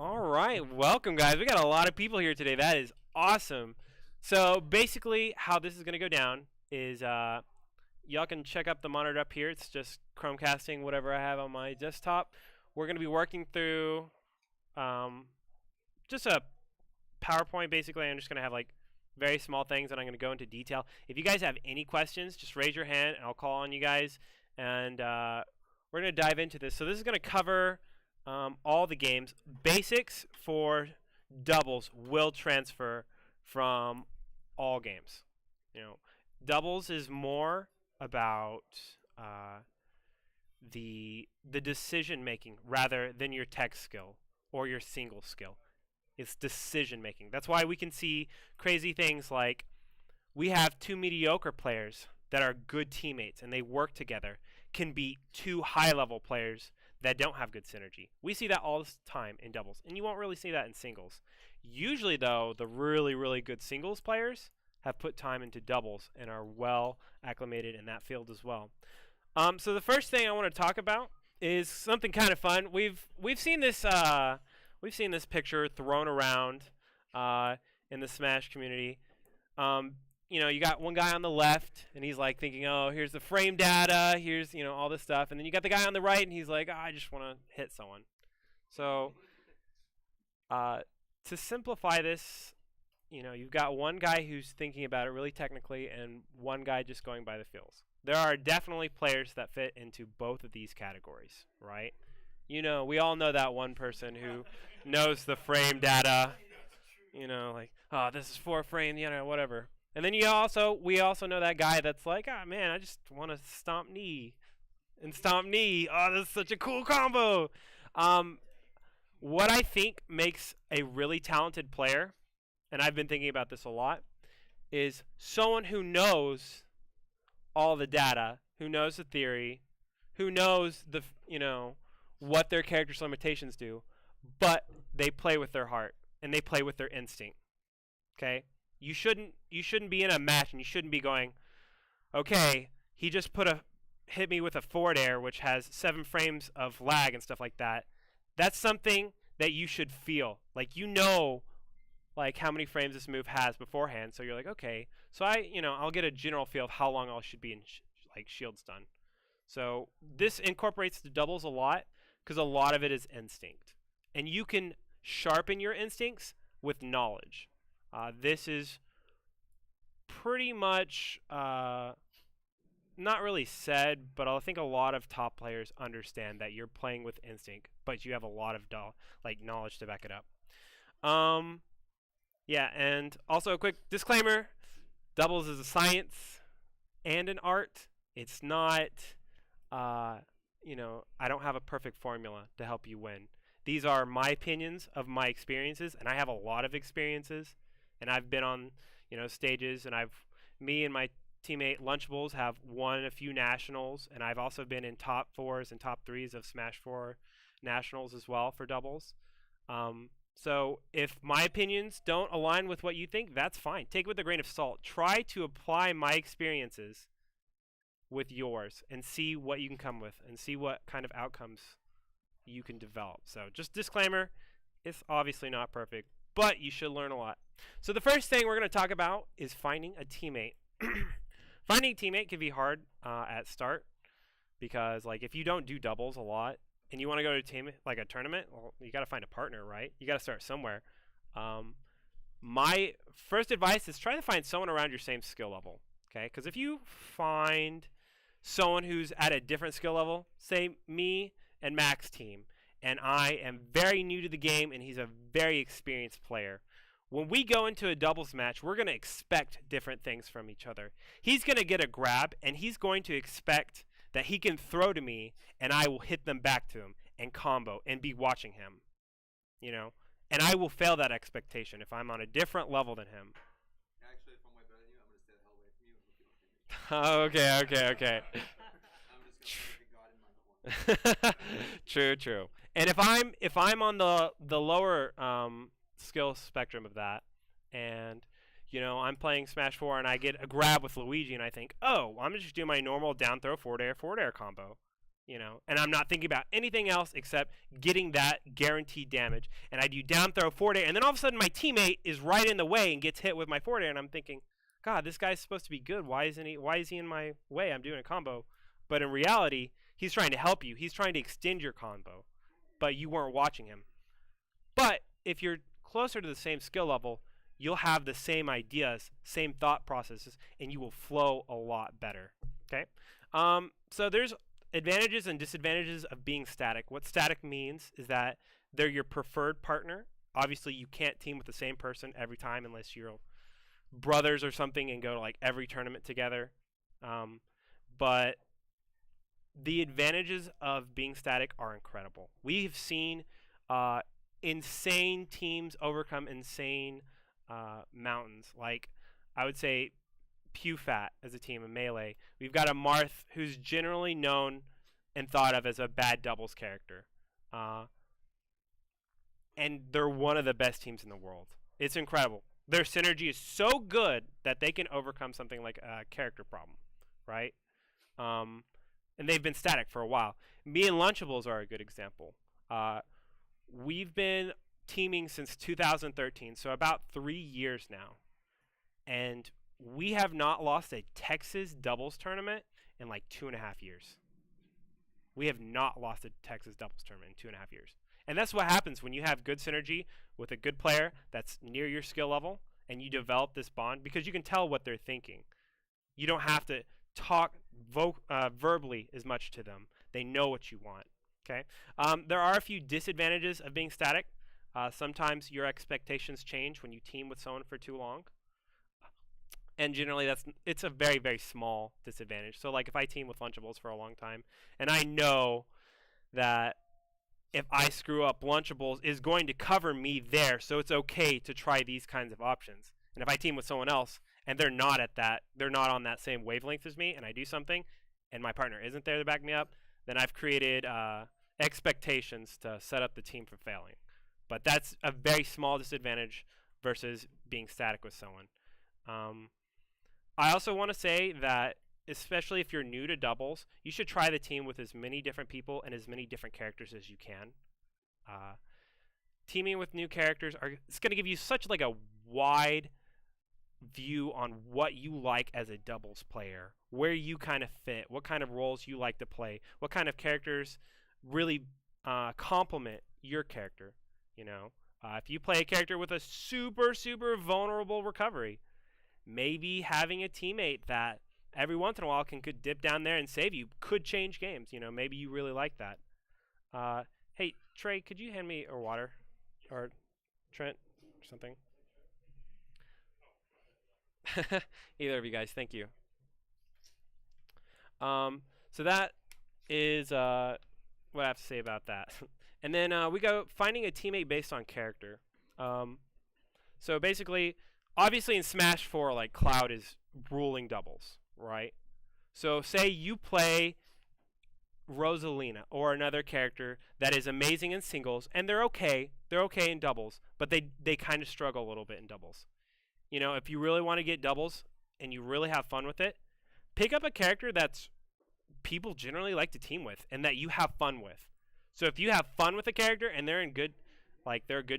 All right, welcome guys. We got a lot of people here today. That is awesome. So basically, how this is going to go down is y'all can check up the monitor up here. It's just Chromecasting whatever I have on my desktop. We're going to be working through just a PowerPoint. Basically, I'm just going to have like very small things, and I'm going to go into detail. If you guys have any questions, just raise your hand, and I'll call on you guys. And we're going to dive into this. So this is going to cover all the games. Basics for doubles will transfer from all games. You know, doubles is more about the decision making rather than your tech skill or your single skill. It's decision making. That's why we can see crazy things like we have two mediocre players that are good teammates and they work together can beat two high-level players that don't have good synergy. We see that all the time in doubles, and you won't really see that in singles. Usually, though, the really, really good singles players have put time into doubles and are well acclimated in that field as well. So the first thing I want to talk about is something kind of fun. We've seen this picture thrown around in the Smash community. You know, you got one guy on the left, and he's like thinking, oh, here's the frame data, here's, you know, all this stuff. And then you got the guy on the right, and he's like, oh, I just want to hit someone. So to simplify this, you know, you've got one guy who's thinking about it really technically and one guy just going by the feels. There are definitely players that fit into both of these categories, right? You know, we all know that one person who knows the frame data, you know, like, oh, this is 4 frame, you know, whatever. And then we also know that guy that's like, ah, man, I just want to stomp knee. And stomp knee. Oh, this is such a cool combo. What I think makes a really talented player, and I've been thinking about this a lot, is someone who knows all the data, who knows the theory, who knows the, you know, what their character's limitations do, but they play with their heart and they play with their instinct. Okay? You shouldn't be in a match and you shouldn't be going, okay, he just hit me with a forward air which has 7 frames of lag and stuff like that. That's something that you should feel. Like, you know, like how many frames this move has beforehand, so you're like, okay, so I'll get a general feel of how long I should be in like shield stun. So this incorporates the doubles a lot because a lot of it is instinct. And you can sharpen your instincts with knowledge. This is pretty much not really said, but I think a lot of top players understand that you're playing with instinct, but you have a lot of knowledge to back it up. Yeah, and also a quick disclaimer, doubles is a science and an art. It's not, you know, I don't have a perfect formula to help you win. These are my opinions of my experiences, and I have a lot of experiences. And I've been on, you know, stages, and me and my teammate Lunchables have won a few nationals, and I've also been in top 4s and top 3s of Smash 4 nationals as well for doubles. So if my opinions don't align with what you think, that's fine. Take it with a grain of salt. Try to apply my experiences with yours and see what you can come with and see what kind of outcomes you can develop. So just disclaimer, it's obviously not perfect, but you should learn a lot. So the first thing we're going to talk about is finding a teammate. Finding a teammate can be hard at start because, like, if you don't do doubles a lot and you want to go to a tournament, well, you got to find a partner, right? You got to start somewhere. My first advice is try to find someone around your same skill level, okay? Because if you find someone who's at a different skill level, say me and Mac's team, and I am very new to the game and he's a very experienced player, when we go into a doubles match, we're going to expect different things from each other. He's going to get a grab, and he's going to expect that he can throw to me, and I will hit them back to him and combo and be watching him, you know. And I will fail that expectation if I'm on a different level than him. Actually, if I'm way better than you, I'm going to stay the hell away from you and hope you don't hit me. Okay. I'm just going to put God in my corner. True. And if I'm on the lower skill spectrum of that, and you know I'm playing Smash 4 and I get a grab with Luigi and I think, oh, I'm just doing my normal down throw forward air combo, and I'm not thinking about anything else except getting that guaranteed damage. And I do down throw forward air, and then all of a sudden my teammate is right in the way and gets hit with my forward air, and I'm thinking, God, this guy's supposed to be good. Why isn't he? Why is he in my way? I'm doing a combo. But in reality, he's trying to help you. He's trying to extend your combo, but you weren't watching him. But if you're closer to the same skill level, you'll have the same ideas, same thought processes, and you will flow a lot better. Okay? So there's advantages and disadvantages of being static. What static means is that they're your preferred partner. Obviously, you can't team with the same person every time unless you're brothers or something and go to like every tournament together. But the advantages of being static are incredible. We've seen insane teams overcome insane mountains. Like, I would say PewFat as a team in Melee. We've got a Marth who's generally known and thought of as a bad doubles character. And they're one of the best teams in the world. It's incredible. Their synergy is so good that they can overcome something like a character problem, right? And they've been static for a while. Me and Lunchables are a good example. We've been teaming since 2013, so about 3 years now. And we have not lost a Texas doubles tournament in like 2.5 years. We have not lost a Texas doubles tournament in 2.5 years. And that's what happens when you have good synergy with a good player that's near your skill level and you develop this bond, because you can tell what they're thinking. You don't have to talk verbally as much to them. They know what you want. Okay. There are a few disadvantages of being static. Sometimes your expectations change when you team with someone for too long. And generally it's a very, very small disadvantage. So like if I team with Lunchables for a long time and I know that if I screw up, Lunchables is going to cover me there, so it's okay to try these kinds of options. And if I team with someone else and they're not on that same wavelength as me, and I do something and my partner isn't there to back me up, then I've created expectations to set up the team for failing. But that's a very small disadvantage versus being static with someone. I also want to say that, especially if you're new to doubles, you should try the team with as many different people and as many different characters as you can. Teaming with new characters it's going to give you such like a wide view on what you like as a doubles player, where you kind of fit, what kind of roles you like to play, what kind of characters really complement your character. If you play a character with a super, super vulnerable recovery, maybe having a teammate that every once in a while can could dip down there and save you could change games. Maybe you really like that. Hey, Trey, could you hand me a water? Or Trent, or something? Either of you guys, thank you. So that is what I have to say about that. And then we go finding a teammate based on character. So basically, obviously in Smash 4, like Cloud is ruling doubles, right? So say you play Rosalina or another character that is amazing in singles, and they're okay in doubles, but they kind of struggle a little bit in doubles. If you really want to get doubles and you really have fun with it, pick up a character that's people generally like to team with and that you have fun with. So if you have fun with a character and they're a good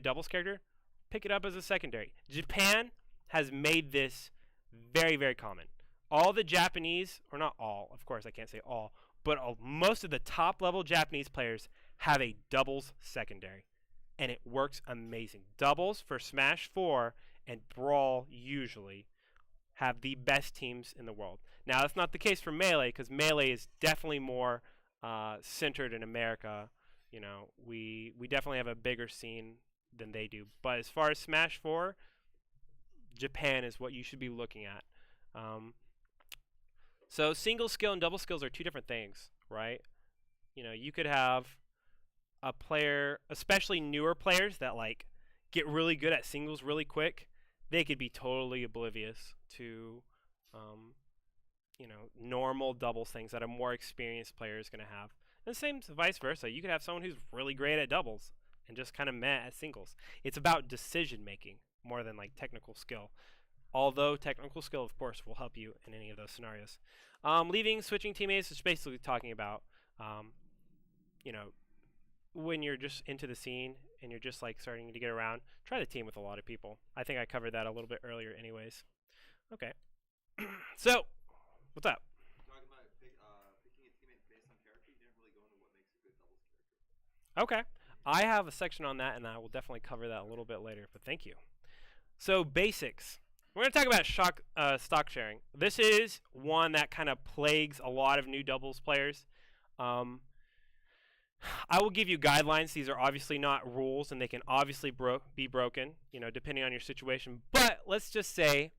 doubles character, pick it up as a secondary. Japan has made this very, very common. All the Japanese, or not all, of course I can't say all, but most of the top level Japanese players have a doubles secondary, and it works amazing. Doubles for Smash 4 and Brawl usually have the best teams in the world. Now that's not the case for Melee, because Melee is definitely more centered in America. We definitely have a bigger scene than they do. But as far as Smash 4, Japan is what you should be looking at. So single skill and double skills are two different things, right? You could have a player, especially newer players that like get really good at singles really quick. They could be totally oblivious to normal doubles things that a more experienced player is going to have. And the same vice versa. You could have someone who's really great at doubles and just kind of meh at singles. It's about decision making more than like technical skill. Although technical skill, of course, will help you in any of those scenarios. Switching teammates is basically talking about you know, when you're just into the scene and you're just like starting to get around, try to team with a lot of people. I think I covered that a little bit earlier anyways. Okay. So, what's up? Talking about picking a teammate based on character, you didn't really go into what makes a good doubles character. Okay. I have a section on that, and I will definitely cover that a little bit later, but thank you. So, basics. We're going to talk about stock sharing. This is one that kind of plagues a lot of new doubles players. I will give you guidelines. These are obviously not rules, and they can obviously be broken, depending on your situation. But let's just say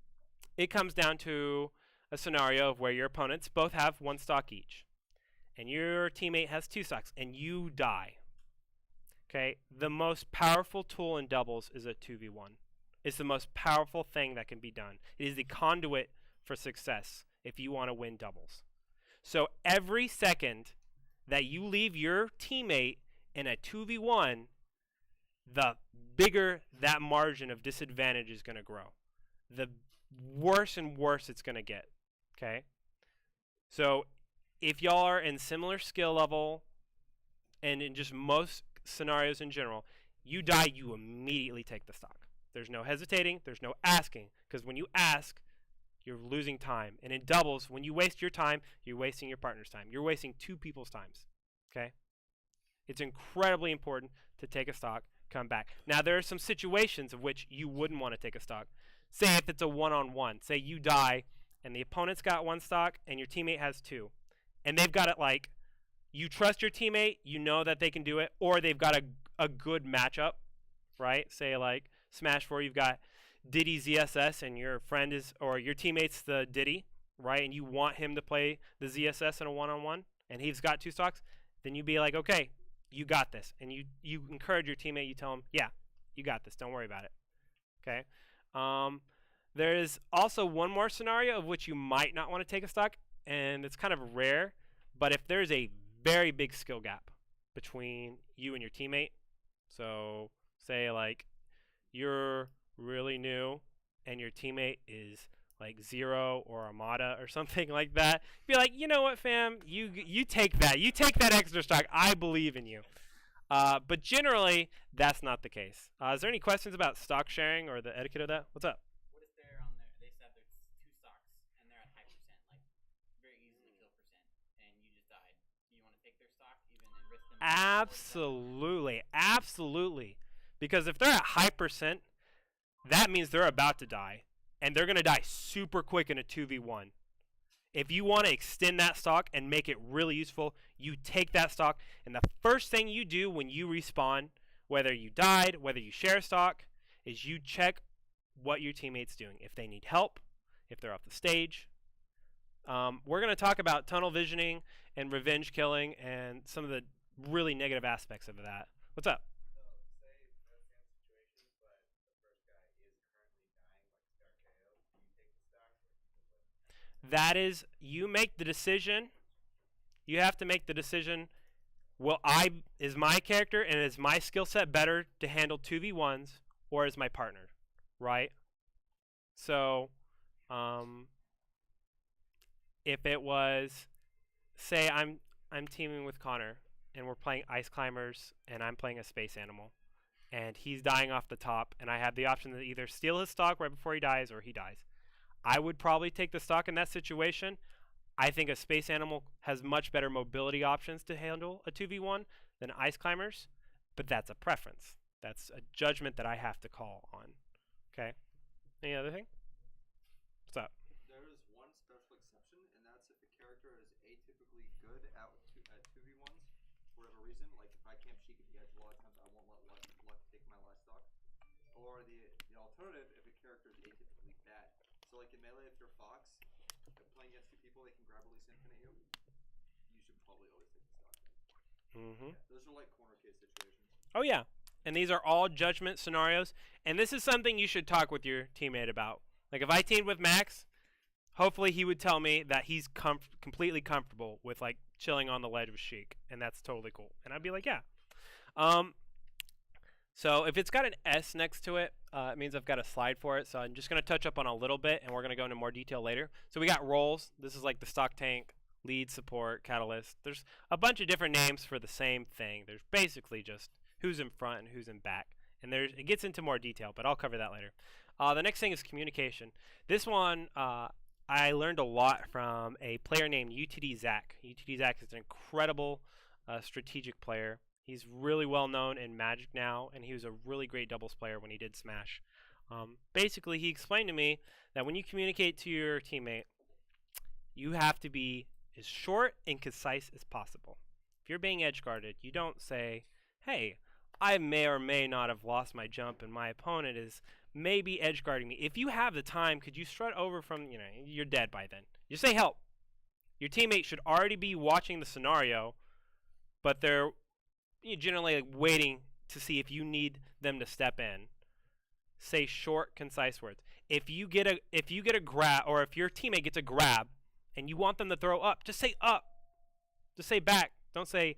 it comes down to a scenario of where your opponents both have 1 stock each, and your teammate has 2 stocks, and you die. Okay, the most powerful tool in doubles is a 2v1. It's the most powerful thing that can be done. It is the conduit for success if you want to win doubles. So every second that you leave your teammate in a 2v1, the bigger that margin of disadvantage is going to grow. The worse and worse it's going to get. Okay? So if y'all are in similar skill level and in just most scenarios in general, you die, you immediately take the stock. There's no hesitating, there's no asking, because when you ask, you're losing time. And in doubles, when you waste your time, you're wasting your partner's time. You're wasting 2 people's times. Okay? It's incredibly important to take a stock, come back. Now, there are some situations of which you wouldn't want to take a stock. Say if it's a one-on-one. Say you die, and the opponent's got 1 stock, and your teammate has 2. And they've got it like, you trust your teammate, you know that they can do it, or they've got a good matchup, right? Say like Smash 4, you've got Diddy ZSS, and your friend is, or your teammate's the Diddy, right? And you want him to play the ZSS in a one-on-one, and he's got 2 stocks, then you'd be like, okay, you got this. And you encourage your teammate, you tell him, yeah, you got this, don't worry about it. Okay? There is also one more scenario of which you might not want to take a stock, and it's kind of rare, but if there's a very big skill gap between you and your teammate, so say like you're really new and your teammate is like Zero or Armada or something like that, be like, you know what, fam, you take that extra stock. I believe in you. But generally, that's not the case. Is there any questions about stock sharing or the etiquette of that? What's up? What if they're on there? They said there's 2 stocks and they're at high percent, like very easy to kill percent, and you just died. Do you want to take their stock even and risk them? Absolutely, absolutely. Because if they're at high percent, that means they're about to die, and they're going to die super quick in a 2v1. If you want to extend that stock and make it really useful, you take that stock, and the first thing you do when you respawn, whether you died, whether you share stock, is you check what your teammate's doing. If they need help, if they're off the stage. We're going to talk about tunnel visioning and revenge killing and some of the really negative aspects of that. What's up? That is, you make the decision. You have to make the decision. Is my character and is my skill set better to handle 2v1s, or is my partner, right? So, if it was, say I'm teaming with Connor and we're playing Ice Climbers and I'm playing a Space Animal, and he's dying off the top, and I have the option to either steal his stock right before he dies or he dies. I would probably take the stock in that situation. I think a Space Animal has much better mobility options to handle a 2v1 than Ice Climbers, but that's a preference. That's a judgment that I have to call on. Okay? Any other thing? What's up? There is one special exception, and that's if a character is atypically good at 2v1s for whatever reason. Like if I camp Sheik at the edge a lot of times, I won't let luck take my last stock. Or the alternative, if a character is atypically bad. So like in Melee, if you're Fox, playing against 2 people, they can grab release infinite you. You should probably always take the stock. Mm-hmm. Yeah, those are like corner case situations. Oh, yeah. And these are all judgment scenarios. And this is something you should talk with your teammate about. Like if I teamed with Max, hopefully he would tell me that he's completely comfortable with like chilling on the ledge with Sheik. And that's totally cool. And I'd be like, yeah. So if it's got an S next to it, it means I've got a slide for it. So I'm just going to touch up on a little bit, and we're going to go into more detail later. So we got roles. This is like the stock tank lead, support, catalyst. There's a bunch of different names for the same thing. There's basically just who's in front and who's in back. And it gets into more detail, but I'll cover that later. The next thing is communication. This one, I learned a lot from a player named UTD Zach. UTD Zach is an incredible strategic player. He's really well known in Magic now, and he was a really great doubles player when he did Smash. Basically, he explained to me that when you communicate to your teammate, you have to be as short and concise as possible. If you're being edge guarded, you don't say, hey, I may or may not have lost my jump and my opponent is maybe edge guarding me. If you have the time, could you strut over from, you're dead by then. You say help. Your teammate should already be watching the scenario, but they're generally waiting to see if you need them to step in. Say short, concise words. If you get a grab, or if your teammate gets a grab and you want them to throw up, just say up. Just say back. Don't say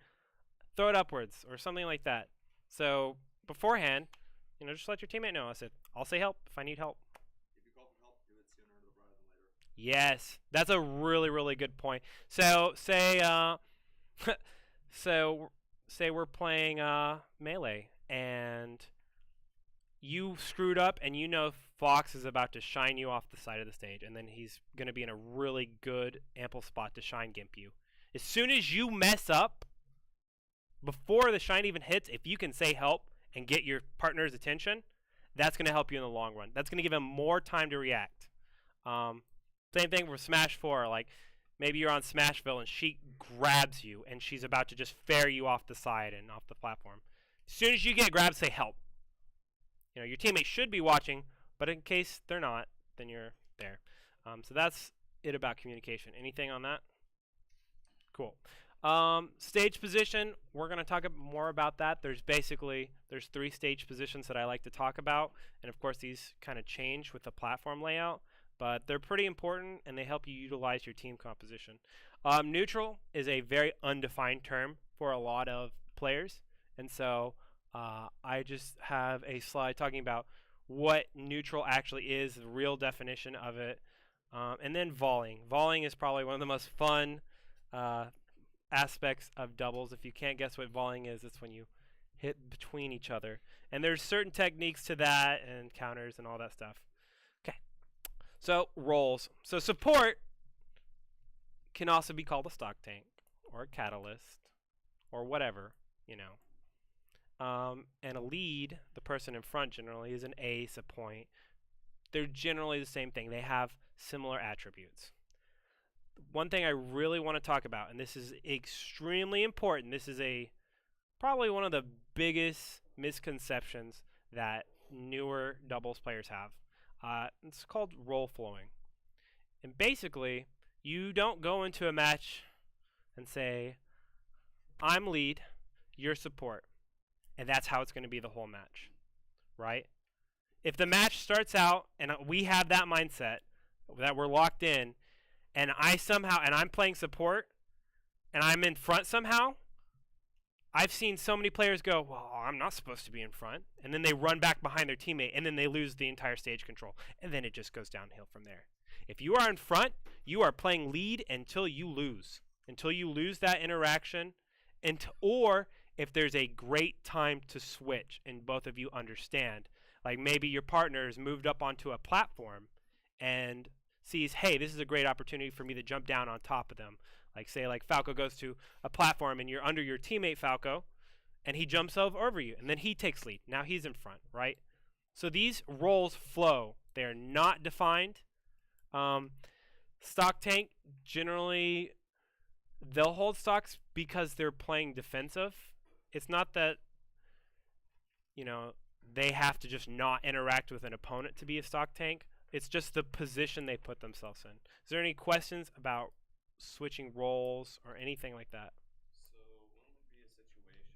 throw it upwards or something like that. So beforehand, just let your teammate know. I'll say help if I need help. If you call for help, do it sooner rather than later. Yes, that's a really, really good point. So say we're playing Melee and you screwed up and Fox is about to shine you off the side of the stage, and then he's going to be in a really good ample spot to shine gimp you. As soon as you mess up, before the shine even hits, if you can say help and get your partner's attention, that's going to help you in the long run. That's going to give him more time to react. Same thing for Smash 4. Like, maybe you're on Smashville and she grabs you and she's about to just fare you off the side and off the platform. As soon as you get grabbed, say help. Your teammates should be watching, but in case they're not, then you're there. So that's it about communication. Anything on that? Cool. Stage position, we're going to talk more about that. There's 3 stage positions that I like to talk about, and of course these kind of change with the platform layout, but they're pretty important and they help you utilize your team composition. Neutral is a very undefined term for a lot of players, and so I just have a slide talking about what neutral actually is, the real definition of it, and then volleying. Volleying is probably one of the most fun aspects of doubles. If you can't guess what volleying is, it's when you hit between each other. And there's certain techniques to that and counters and all that stuff. Okay. So roles. So support can also be called a stock tank or a catalyst or whatever, and a lead, the person in front generally, is an ace, a point. They're generally the same thing. They have similar attributes. One thing I really want to talk about, and this is extremely important, this is probably one of the biggest misconceptions that newer doubles players have. It's called role flowing. And basically, you don't go into a match and say, I'm lead, you're support, and that's how it's going to be the whole match, right? If the match starts out and we have that mindset that we're locked in, and I'm playing support, and I'm in front somehow, I've seen so many players go, well, I'm not supposed to be in front, and then they run back behind their teammate, and then they lose the entire stage control, and then it just goes downhill from there. If you are in front, you are playing lead until you lose that interaction, or if there's a great time to switch and both of you understand. Like maybe your partner has moved up onto a platform and sees, hey, this is a great opportunity for me to jump down on top of them. Like say Falco goes to a platform and you're under your teammate Falco and he jumps over you and then he takes lead. Now he's in front, right? So these roles flow. They're not defined. Stock tank, generally they'll hold stocks because they're playing defensive. It's not that, they have to just not interact with an opponent to be a stock tank. It's just the position they put themselves in. Is there any questions about switching roles or anything like that? So when would be a situation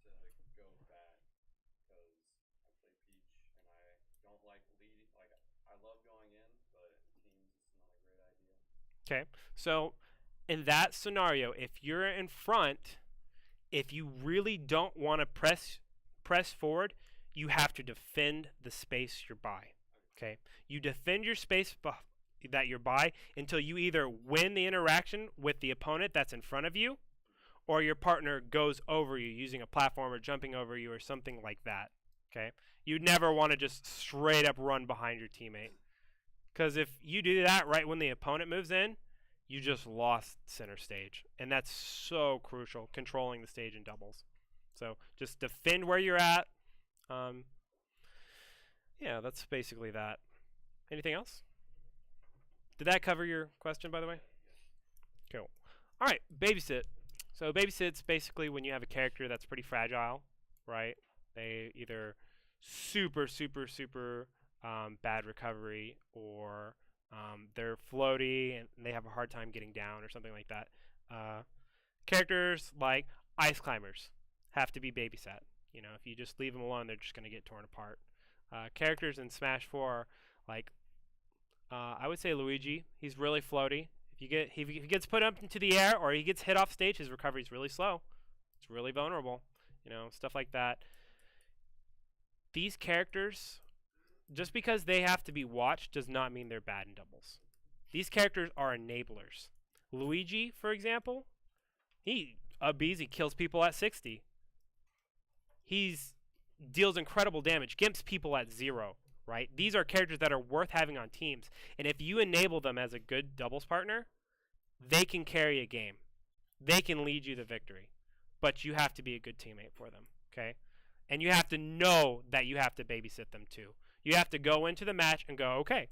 to go bad? Because I play Peach and I don't like leading. Like I love going in, but teams it's not a great idea. Okay, so in that scenario, if you're in front, if you really don't want to press forward, you have to defend the space you're by. Okay, you defend your space that you're by until you either win the interaction with the opponent that's in front of you, or your partner goes over you using a platform or jumping over you or something like that. Okay, you'd never want to just straight up run behind your teammate, because if you do that right when the opponent moves in, you just lost center stage, and that's so crucial, controlling the stage in doubles. So just defend where you're at. Yeah, that's basically that. Anything else? Did that cover your question, by the way? Cool. All right, babysit. So babysit's basically when you have a character that's pretty fragile, right? They either super bad recovery, or they're floaty and they have a hard time getting down or something like that. Characters like ice climbers have to be babysat. You know, if you just leave them alone, they're just going to get torn apart. Characters in Smash 4, like I would say Luigi, he's really floaty. If he gets put up into the air or he gets hit off stage, his recovery is really slow. It's really vulnerable. You know, stuff like that. These characters, just because they have to be watched does not mean they're bad in doubles. These characters are enablers. Luigi, for example, he kills people at 60. He's deals incredible damage, gimps people at 0, right? These are characters that are worth having on teams. And if you enable them as a good doubles partner, they can carry a game. They can lead you to victory. But you have to be a good teammate for them, okay? And you have to know that you have to babysit them too. You have to go into the match and go, okay,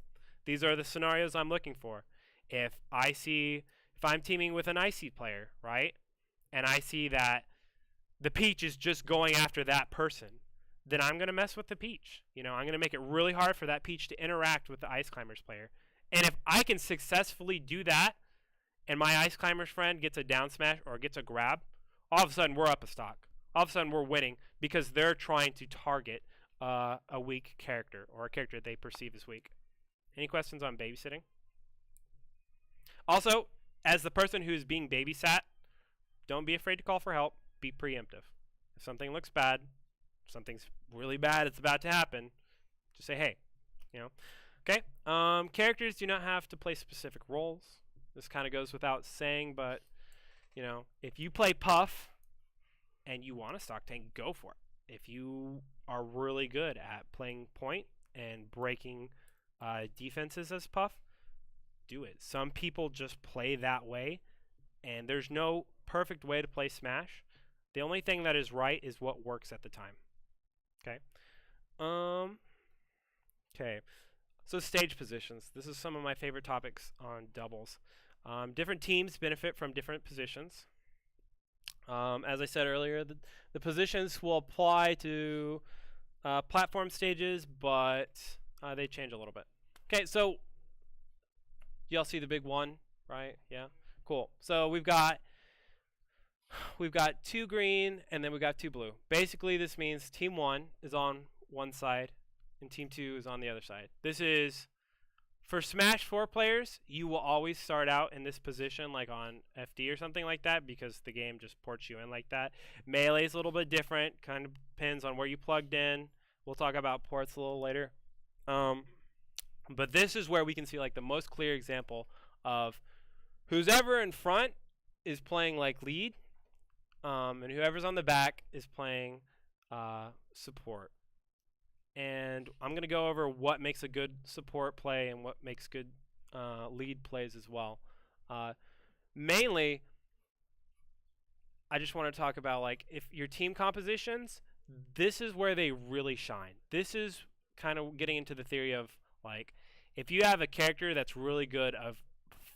these are the scenarios I'm looking for. If I'm teaming with an icy player, right? And I see that the peach is just going after that person, then I'm going to mess with the peach. You know, I'm going to make it really hard for that peach to interact with the ice climbers player. And if I can successfully do that, and my ice climbers friend gets a down smash or gets a grab, all of a sudden we're up a stock. All of a sudden we're winning because they're trying to target a weak character or a character they perceive as weak. Any questions on babysitting? Also, as the person who's being babysat, don't be afraid to call for help. Be preemptive. If something looks bad, something's really bad, it's about to happen, just say, hey, you know. Okay, characters do not have to play specific roles. This kind of goes without saying, but, you know, if you play Puff and you want a stock tank, go for it. If you are really good at playing point and breaking defenses as Puff, do it. Some people just play that way, and there's no perfect way to play Smash. The only thing that is right is what works at the time. Okay. Okay. So stage positions. This is some of my favorite topics on doubles. Different teams benefit from different positions. As I said earlier, the positions will apply to platform stages, but they change a little bit. Okay, so y'all see the big one, right? Yeah, cool. So we've got 2 green and then we've got 2 blue. Basically, this means team 1 is on one side and team 2 is on the other side. This is for Smash 4 players. You will always start out in this position, like on FD or something like that, because the game just ports you in like that. Melee is a little bit different. Kind of depends on where you plugged in. We'll talk about ports a little later. But this is where we can see like the most clear example of who's ever in front is playing like lead, and whoever's on the back is playing support. And I'm going to go over what makes a good support play and what makes good lead plays as well. Mainly, I just want to talk about like if your team compositions, this is where they really shine. This is kind of getting into the theory of like if you have a character that's really good of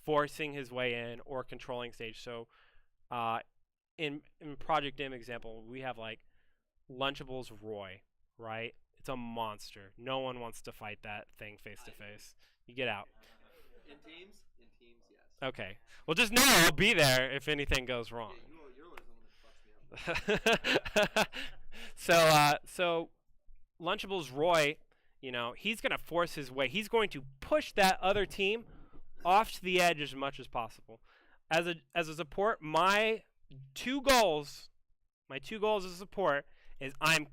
forcing his way in or controlling stage. So in Project M example, we have like Lunchables Roy, right? It's a monster. No one wants to fight that thing face to face. You get out. In teams, yes. Okay. Well, just know I'll be there if anything goes wrong. Yeah, you're always the one that fucks me up. So Lunchables Roy, you know, he's going to force his way. He's going to push that other team off to the edge as much as possible. As a support, my two goals as a support is I'm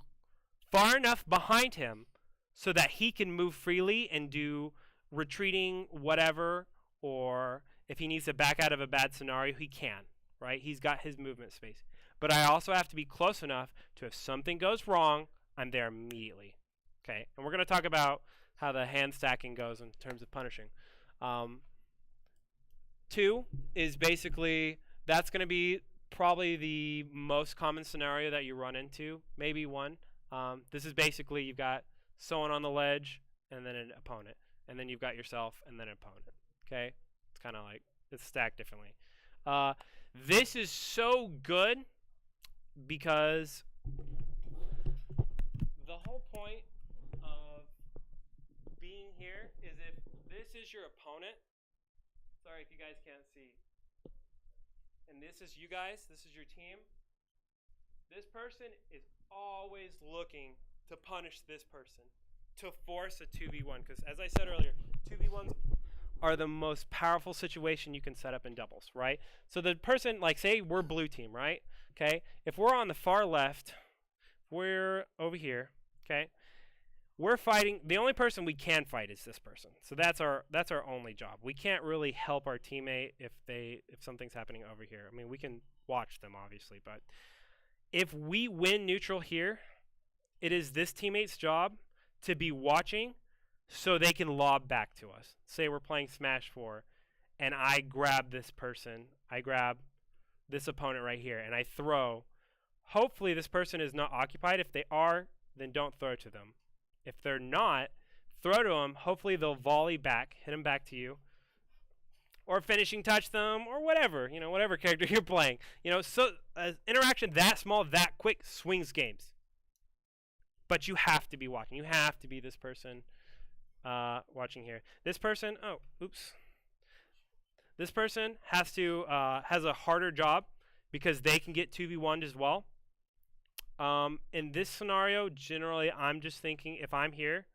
far enough behind him so that he can move freely and do retreating, whatever, or if he needs to back out of a bad scenario, he can, right? He's got his movement space. But I also have to be close enough to if something goes wrong, I'm there immediately. Okay, and we're going to talk about how the hand stacking goes in terms of punishing. 2 is basically, that's going to be probably the most common scenario that you run into, maybe 1. This is basically you've got someone on the ledge and then an opponent, and then you've got yourself and then an opponent. Okay, it's kind of like it's stacked differently. This is so good because the whole point of being here is if this is your opponent. Sorry if you guys can't see. And this is you guys. This is your team. This person is always looking to punish this person, to force a 2v1. Because as I said earlier, 2v1s are the most powerful situation you can set up in doubles, right? So the person, like say we're blue team, right? Okay. If we're on the far left, we're over here, okay? We're fighting. The only person we can fight is this person. So that's our only job. We can't really help our teammate if something's happening over here. I mean, we can watch them obviously, but if we win neutral here, it is this teammate's job to be watching so they can lob back to us. Say we're playing Smash 4 and I grab this person. I grab this opponent right here and I throw. Hopefully this person is not occupied. If they are, then don't throw to them. If they're not, throw to them. Hopefully they'll volley back, hit them back to you, or finishing touch them, or whatever, whatever character you're playing. So interaction that small, that quick swings games. But you have to be watching. You have to be this person watching here. This person, This person has a harder job because they can get 2v1'd as well. In this scenario, generally, I'm just thinking if I'm here,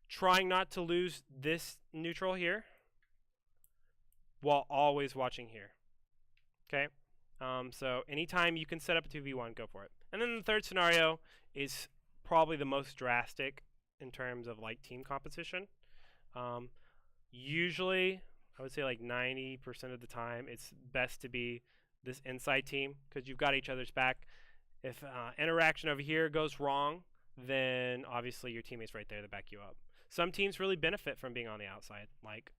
trying not to lose this neutral here while always watching here. Okay? So anytime you can set up a 2v1, go for it. And then the third scenario is probably the most drastic in terms of like team competition. Usually, I would say like 90% of the time, it's best to be this inside team because you've got each other's back. If interaction over here goes wrong, then obviously your teammate's right there to back you up. Some teams really benefit from being on the outside. Like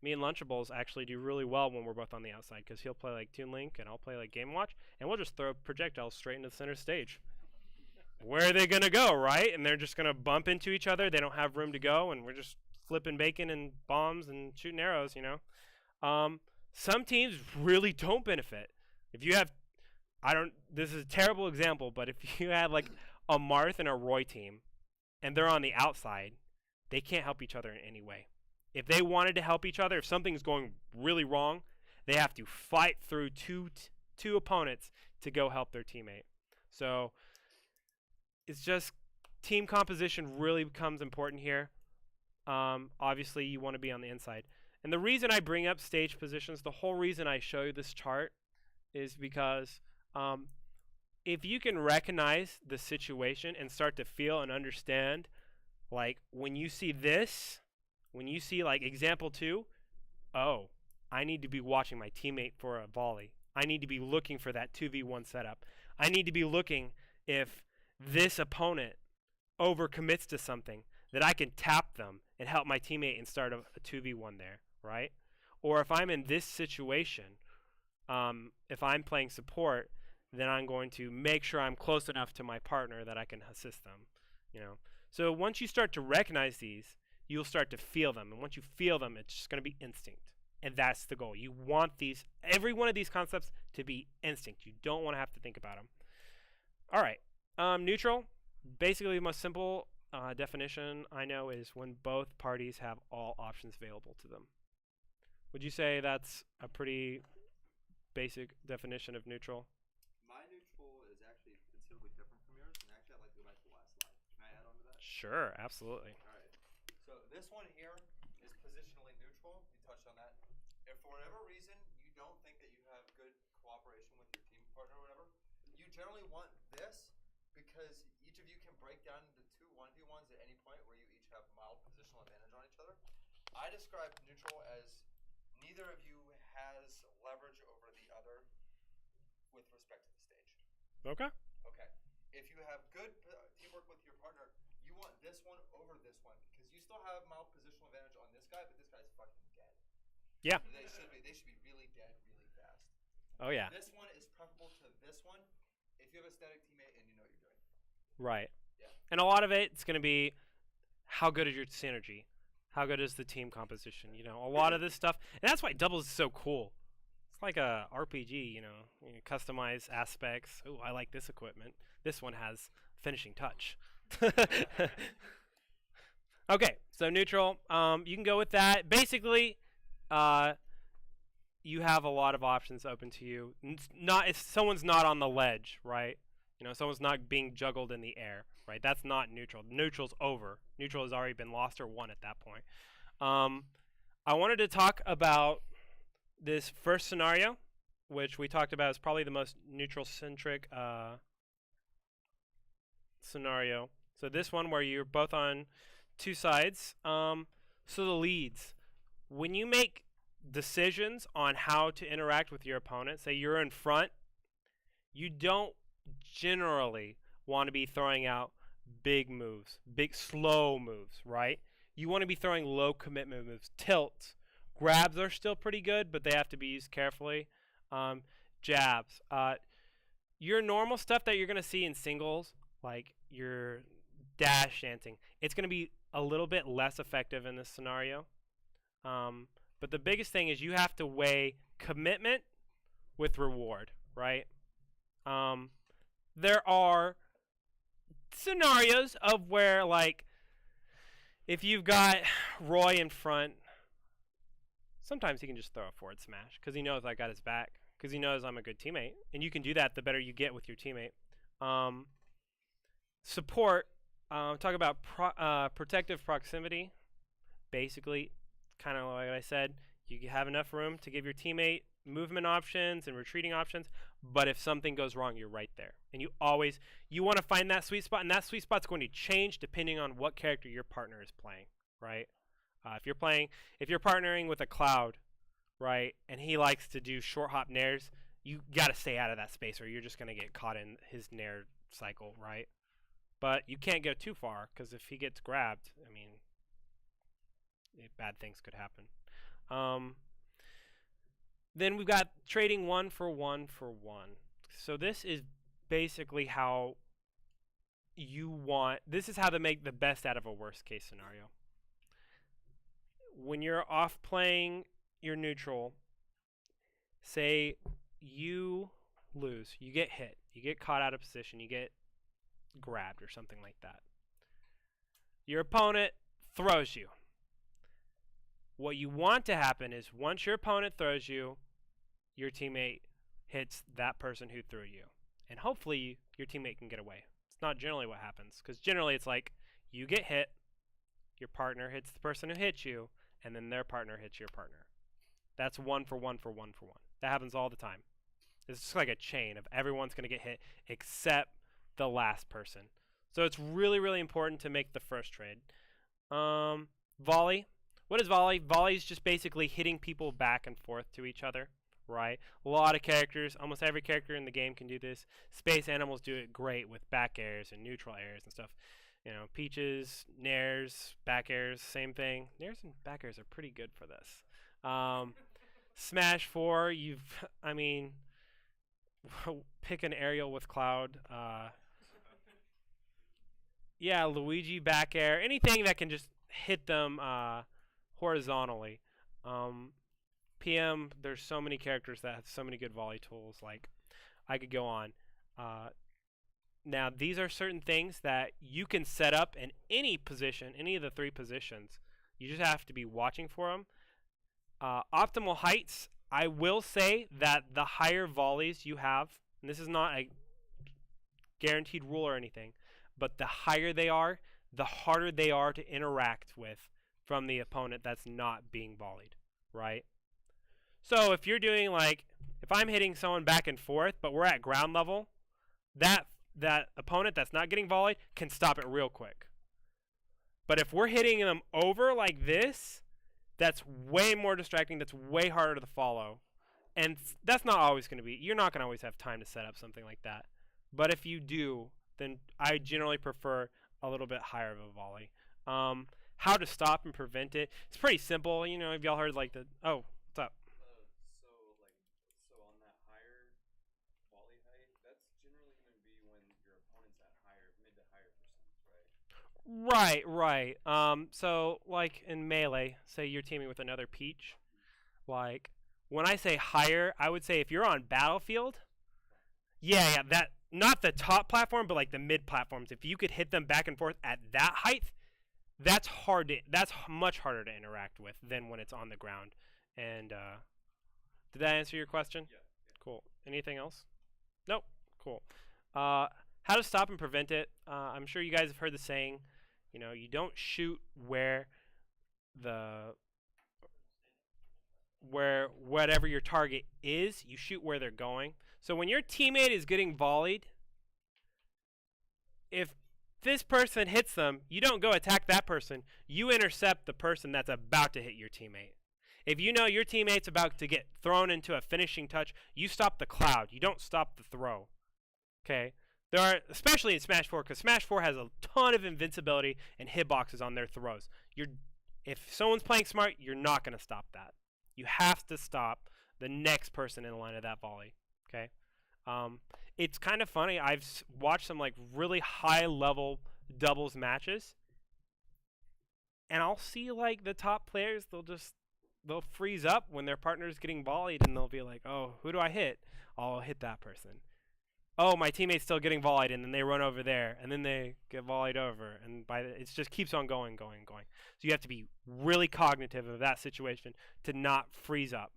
me and Lunchables actually do really well when we're both on the outside because he'll play like Toon Link and I'll play like Game Watch, and we'll just throw projectiles straight into the center stage. Where are they going to go, right? And they're just going to bump into each other. They don't have room to go, and we're just flipping bacon and bombs and shooting arrows, Some teams really don't benefit. If you have, this is a terrible example, but if you had like a Marth and a Roy team, and they're on the outside, they can't help each other in any way. If they wanted to help each other, if something's going really wrong, they have to fight through two opponents to go help their teammate. So it's just team composition really becomes important here. Obviously, you want to be on the inside. And the reason I bring up stage positions, the whole reason I show you this chart is because if you can recognize the situation and start to feel and understand, like when you see this, when you see like example 2, oh, I need to be watching my teammate for a volley. I need to be looking for that 2v1 setup. I need to be looking if this opponent overcommits to something that I can tap them and help my teammate and start a 2v1 there, right? Or if I'm in this situation, if I'm playing support, then I'm going to make sure I'm close enough to my partner that I can assist them, So once you start to recognize these, you'll start to feel them. And once you feel them, it's just going to be instinct. And that's the goal. You want every one of these concepts to be instinct. You don't want to have to think about them. All right. Neutral, basically the most simple definition I know is when both parties have all options available to them. Would you say that's a pretty basic definition of neutral? My neutral is actually considerably different from yours, and actually I'd like to go back to the last slide. Can I add on to that? Sure, absolutely. All right. So this one here is positionally neutral. You touched on that. If for whatever reason you don't think that you have good cooperation with your team partner or whatever, you generally want this because each of you can break down into two 1v1s at at any point where you each have mild positional advantage on each other. I describe neutral as neither of you has leverage over the other with respect to the stage. Okay. Okay. If you have good teamwork with your partner, you want this one over this one because you still have mild positional advantage on this guy, but this guy's fucking dead. Yeah. They should be really dead really fast. Oh yeah. This one is preferable to this one if you have a static teammate and you know what you're doing. Right. Yeah. And a lot of it's going to be how good is your synergy? How good is the team composition? You know, a lot of this stuff. And that's why doubles is so cool. It's like a RPG, you customize aspects. Oh, I like this equipment. This one has finishing touch. Okay, so neutral. You can go with that. Basically, you have a lot of options open to you. Not if someone's not on the ledge, right? Someone's not being juggled in the air, right? That's not neutral. Neutral's over. Neutral has already been lost or won at that point. I wanted to talk about this first scenario, which we talked about is probably the most neutral-centric scenario. So this one where you're both on two sides. So the leads. When you make decisions on how to interact with your opponent, say you're in front, you don't generally want to be throwing out big moves, big slow moves, right? You want to be throwing low commitment moves. Tilts. Grabs are still pretty good, but they have to be used carefully. Jabs. Your normal stuff that you're going to see in singles, like your dash dancing, it's going to be a little bit less effective in this scenario. But the biggest thing is you have to weigh commitment with reward, right? There are scenarios of where, like, if you've got Roy in front, sometimes he can just throw a forward smash because he knows I got his back, because he knows I'm a good teammate. And you can do that the better you get with your teammate. Support, talk about protective proximity. Basically, kind of like I said, you have enough room to give your teammate movement options and retreating options, but if something goes wrong, you're right there. And you want to find that sweet spot, and that sweet spot's going to change depending on what character your partner is playing, right? If you're partnering with a Cloud, right, and he likes to do short hop nairs, you got to stay out of that space or you're just going to get caught in his nair cycle, right? But you can't go too far because if he gets grabbed, I mean, bad things could happen. Then we've got trading 1 for 1 for 1. So this is basically how this is how to make the best out of a worst case scenario. When you're off playing your neutral, say you lose, you get hit, you get caught out of position, you get grabbed or something like that. Your opponent throws you. What you want to happen is once your opponent throws you, your teammate hits that person who threw you. And hopefully your teammate can get away. It's not generally what happens, because generally it's like you get hit, your partner hits the person who hit you, and then their partner hits your partner. That's 1 for 1 for 1 for 1. That happens all the time. It's just like a chain of everyone's going to get hit except the last person. So it's really, really important to make the first trade. Volley. What is volley? Volley is just basically hitting people back and forth to each other, right? A lot of characters, almost every character in the game can do this. Space animals do it great with back airs and neutral airs and stuff. Peaches, nairs, back airs, same thing. Nairs and back airs are pretty good for this. Smash 4, pick an aerial with Cloud. Yeah, Luigi back air. Anything that can just hit them horizontally. PM, there's so many characters that have so many good volley tools. Like, I could go on. Now, these are certain things that you can set up in any position, any of the 3 positions. You just have to be watching for them. Optimal heights, I will say that the higher volleys you have, and this is not a guaranteed rule or anything, but the higher they are, the harder they are to interact with from the opponent that's not being volleyed, right? So if you're doing if I'm hitting someone back and forth, but we're at ground level, that opponent that's not getting volleyed can stop it real quick. But if we're hitting them over like this, that's way more distracting. That's way harder to follow. And that's not always going to be. You're not going to always have time to set up something like that. But if you do, then I generally prefer a little bit higher of a volley. How to stop and prevent it? It's pretty simple. You know, have y'all heard like the what's up? So on that higher volley height, that's generally going to be when your opponent's at mid to higher percents, right? Right. So like in melee, say you're teaming with another Peach. Like when I say higher, I would say if you're on Battlefield, yeah, that not the top platform, but like the mid platforms. If you could hit them back and forth at that height, that's that's much harder to interact with than when it's on the ground. And did that answer your question? Yeah. Cool. Anything else? Nope. Cool. How to stop and prevent it? I'm sure you guys have heard the saying, you know, you don't shoot where whatever your target is, you shoot where they're going. So when your teammate is getting volleyed, if this person hits them, you don't go attack that person. You intercept the person that's about to hit your teammate. If you know your teammate's about to get thrown into a finishing touch, you stop the cloud. You don't stop the throw. Okay? There are, especially in Smash 4, because Smash 4 has a ton of invincibility and hitboxes on their throws. If someone's playing smart, you're not going to stop that. You have to stop the next person in the line of that volley. Okay? It's kind of funny. I've watched some like really high level doubles matches, and I'll see like the top players. They'll freeze up when their partner's getting volleyed, and they'll be like, "Oh, who do I hit? I'll hit that person." Oh, my teammate's still getting volleyed, and then they run over there, and then they get volleyed over, and it just keeps on going. So you have to be really cognitive of that situation to not freeze up.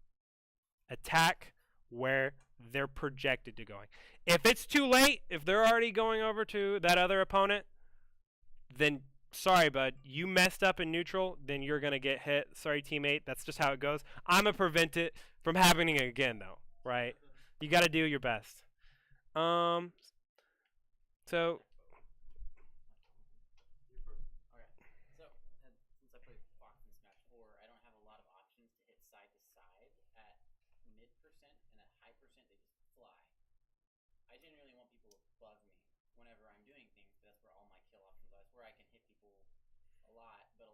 Attack where they're projected to going. If it's too late, if they're already going over to that other opponent, then sorry, bud, you messed up in neutral, then you're going to get hit. Sorry, teammate, that's just how it goes. I'm going to prevent it from happening again, though, right? You got to do your best. So Okay. So, since I played Fox in Smash 4, I don't have a lot of options to hit side to side at mid percent, and at high percent they just fly. I generally want people above me whenever I'm doing things, because that's where all my kill options are. That's where I can hit people a lot, but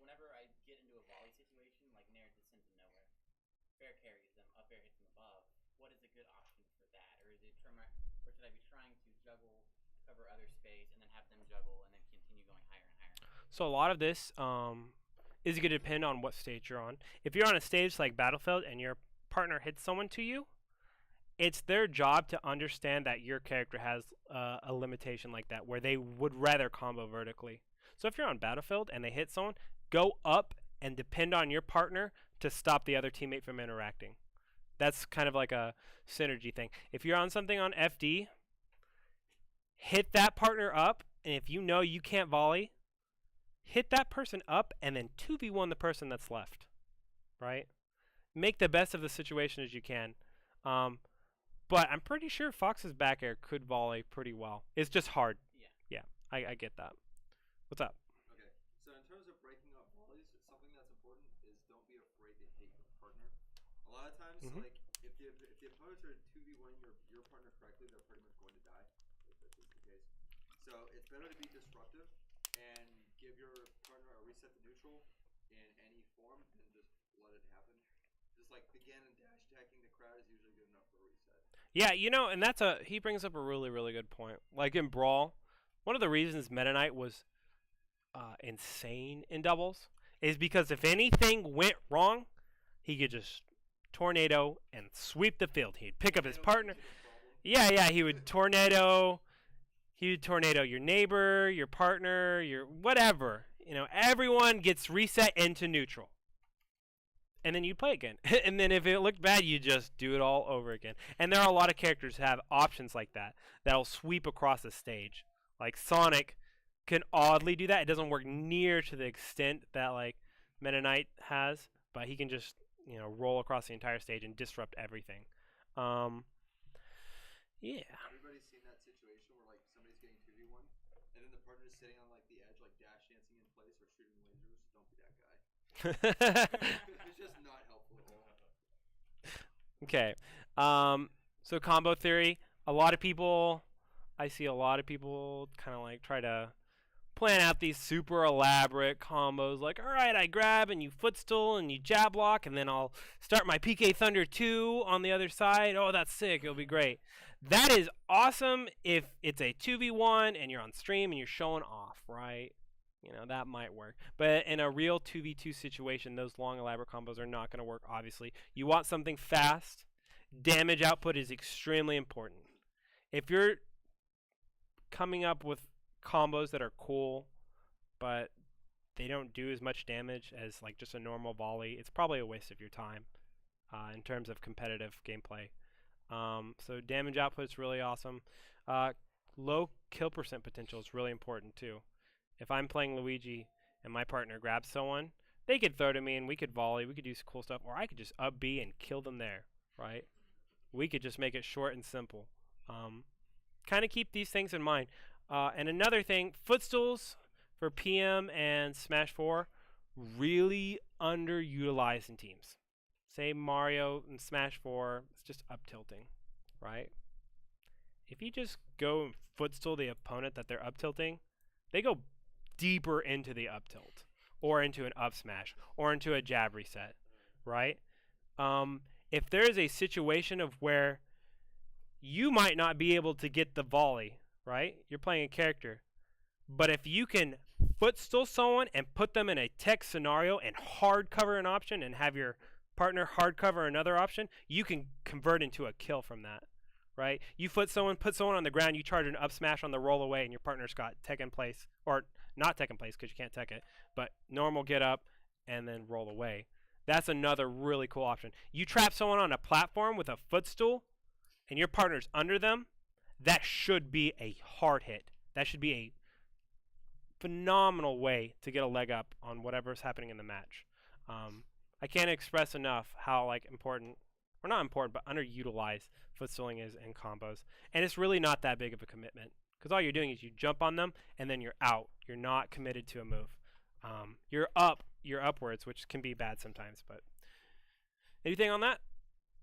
whenever I get into a volley situation, like Nair just sends them nowhere. Bear carries them, up air hits them above. What is a good option for that? Or should I be trying to juggle, cover other space, and then have them juggle, and then continue going higher and higher? a lot of this is going to depend on what stage you're on. If you're on a stage like Battlefield and your partner hits someone to you, it's their job to understand that your character has a limitation like that, where they would rather combo vertically. So if you're on Battlefield and they hit someone, go up and depend on your partner to stop the other teammate from interacting. That's kind of like a synergy thing. If you're on something on FD, hit that partner up, and if you know you can't volley, hit that person up and then 2v1 the person that's left, right? Make the best of the situation as you can. But I'm pretty sure Fox's back air could volley pretty well. It's just hard. Yeah, I get that. What's up? Okay, so in terms of breaking up volleys, something that's important is don't be afraid to hit your partner. A lot of times, like if the opponents are 2v1 your partner correctly, they're pretty much going to die. If that's the case. So it's better to be disruptive and give your partner a reset to neutral in any form than just let it happen. Just like begin and dash attacking the crowd is usually good enough for a reset. Yeah, and he brings up a really, really good point. Like in Brawl, one of the reasons Meta Knight was insane in doubles is because if anything went wrong, he could just tornado and sweep the field. He'd pick up his partner. Yeah, he would tornado. He would tornado your neighbor, your partner, your whatever. Everyone gets reset into neutral. And then you play again. And then if it looked bad, you just do it all over again. And there are a lot of characters who have options like that that'll sweep across the stage. Like Sonic can oddly do that. It doesn't work near to the extent that like Meta Knight has, but he can just roll across the entire stage and disrupt everything. Yeah. Everybody's seen that situation where like somebody's getting 2v1, and then the partner's sitting on like the edge, like dash dancing in place or shooting lasers. Don't be that guy. It's just not helpful at all. Okay. So combo theory. I see a lot of people kind of like try to plan out these super elaborate combos. Like, all right, I grab and you footstool and you jab block, and then I'll start my PK Thunder 2 on the other side. Oh, that's sick. It'll be great. That is awesome if it's a 2v1 and you're on stream and you're showing off, right? You know, that might work. But in a real 2v2 situation, those long, elaborate combos are not going to work, obviously. You want something fast. Damage output is extremely important. If you're coming up with combos that are cool, but they don't do as much damage as like just a normal volley, it's probably a waste of your time in terms of competitive gameplay. So damage output is really awesome. Low kill percent potential is really important too. If I'm playing Luigi and my partner grabs someone, they could throw to me and we could volley, we could do some cool stuff, or I could just up B and kill them there, right? We could just make it short and simple. Kind of keep these things in mind. And another thing, footstools for PM and Smash 4 really underutilized in teams. Say Mario and Smash 4, it's just up tilting, right? If you just go and footstool the opponent that they're up tilting, they go deeper into the up tilt, or into an up smash, or into a jab reset, right? If there is a situation of where you might not be able to get the volley, right? You're playing a character. But if you can footstool someone and put them in a tech scenario and hard cover an option and have your partner hard cover another option, you can convert into a kill from that, right? You put someone on the ground, you charge an up smash on the roll away, and your partner's got tech in place, or not tech in place because you can't tech it, but normal get up and then roll away. That's another really cool option. You trap someone on a platform with a footstool and your partner's under them, that should be a hard hit. That should be a phenomenal way to get a leg up on whatever's happening in the match. I can't express enough how like important, or not important, but underutilized footstooling is in combos. And it's really not that big of a commitment, because all you're doing is you jump on them and then you're out. You're not committed to a move. You're upwards, which can be bad sometimes. But anything on that?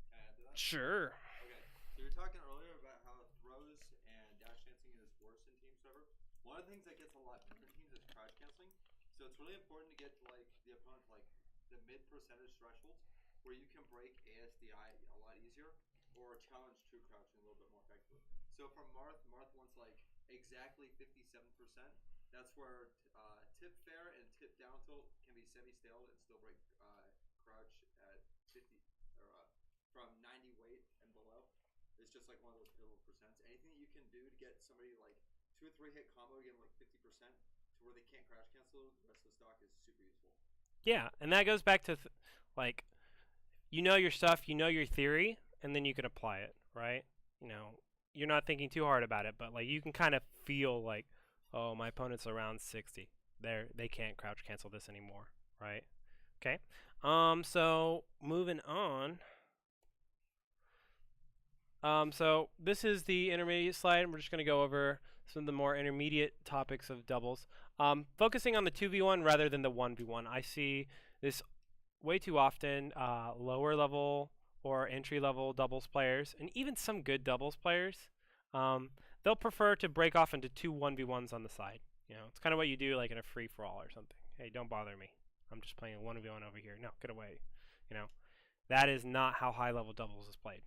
Can I add to that? Sure. Okay, so you were talking earlier about how throws and dash dancing is worse in teams server. One of the things that gets a lot better in teams is crouch canceling. So it's really important to get like the opponent like the mid percentage threshold where you can break ASDI a lot easier or challenge true crouching a little bit more effectively. So from Marth wants like exactly 57%. That's where tip fair and tip down tilt can be semi-stale and still break crouch at 50 or from 90 weight and below. It's just like one of those pivotal percents. Anything that you can do to get somebody like 2 or 3 hit combo, get them like 50% to where they can't crouch cancel the rest of the stock is super useful. Yeah, and that goes back to like, you know your stuff, you know your theory, and then you can apply it, right? You know, you're not thinking too hard about it, but like you can kind of feel like, oh, my opponent's around 60. They can't crouch cancel this anymore, right? Okay. So moving on. So this is the intermediate slide, and we're just going to go over some of the more intermediate topics of doubles. Focusing on the 2v1 rather than the 1v1. I see this way too often, lower level or entry level doubles players, and even some good doubles players, they'll prefer to break off into 2 1v1s on the side. You know, it's kind of what you do like in a free-for-all or something. Hey, don't bother me. I'm just playing a 1v1 over here. No, get away. You know, that is not how high-level doubles is played.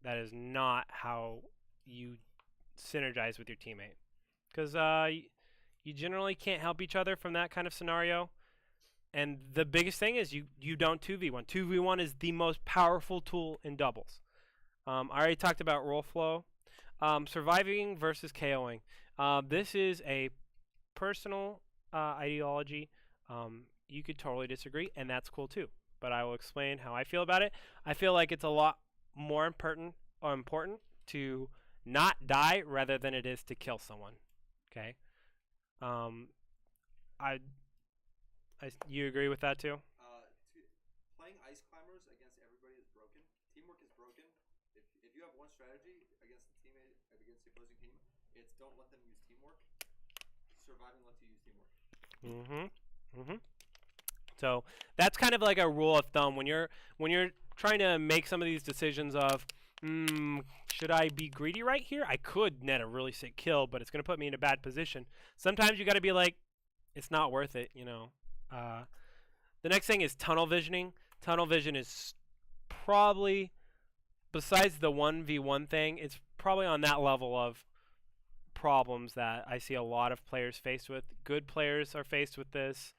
That is not how you synergize with your teammate. Because you generally can't help each other from that kind of scenario. And the biggest thing is you don't 2v1. 2v1 is the most powerful tool in doubles. I already talked about roll flow. Surviving versus KOing. This is a personal ideology. You could totally disagree, and that's cool too. But I will explain how I feel about it. I feel like it's a lot more important to not die rather than it is to kill someone. Okay. You agree with that too? Playing ice climbers against everybody is broken. Teamwork is broken. If you have one strategy against the teammate against the opposing team, it's don't let let them use teamwork. Surviving lets you use teamwork. So that's kind of like a rule of thumb when you're trying to make some of these decisions of, should I be greedy right here? I could net a really sick kill, but it's going to put me in a bad position. Sometimes you got to be like, it's not worth it, you know. The next thing is tunnel visioning. Tunnel vision is probably, besides the 1v1 thing, it's probably on that level of problems that I see a lot of players faced with. Good players are faced with this.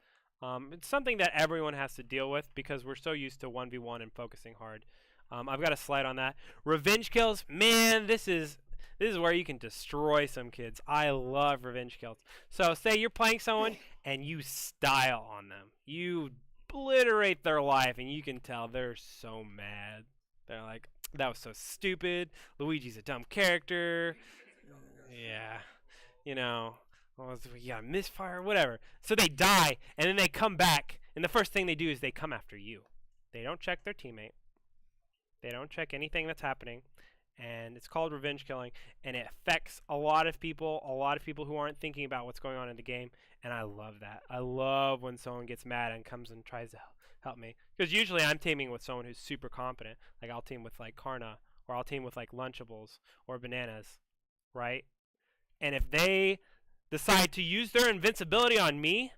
It's something that everyone has to deal with because we're so used to 1v1 and focusing hard. I've got a slide on that. Revenge kills, man, this is where you can destroy some kids. I love revenge kills. So say you're playing someone and you style on them. You obliterate their life and you can tell they're so mad. They're like, that was so stupid. Luigi's a dumb character. Yeah, you know, you got a misfire, whatever. So they die, and then they come back, and the first thing they do is they come after you. They don't check their teammate. They don't check anything that's happening, and it's called revenge killing, and it affects a lot of people who aren't thinking about what's going on in the game, and I love that. I love when someone gets mad and comes and tries to help me, because usually I'm teaming with someone who's super competent. Like I'll team with like Karna, or I'll team with like Lunchables or Bananas, right? And if they decide to use their invincibility on me,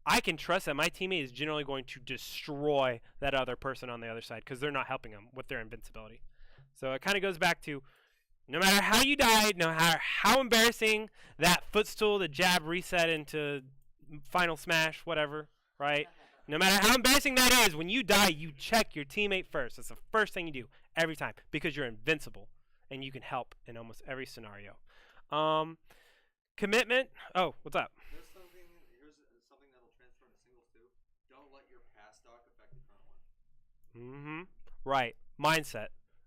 I can trust that my teammate is generally going to destroy that other person on the other side because they're not helping them with their invincibility. So it kind of goes back to no matter how you died, no matter how embarrassing that footstool, the jab reset into final smash, whatever, right? No matter how embarrassing that is, when you die, you check your teammate first. That's the first thing you do every time because you're invincible and you can help in almost every scenario. Commitment. Oh, what's up? Here's something that'll transfer into singles too. Don't let your past stock affect the current one. Right. Mindset.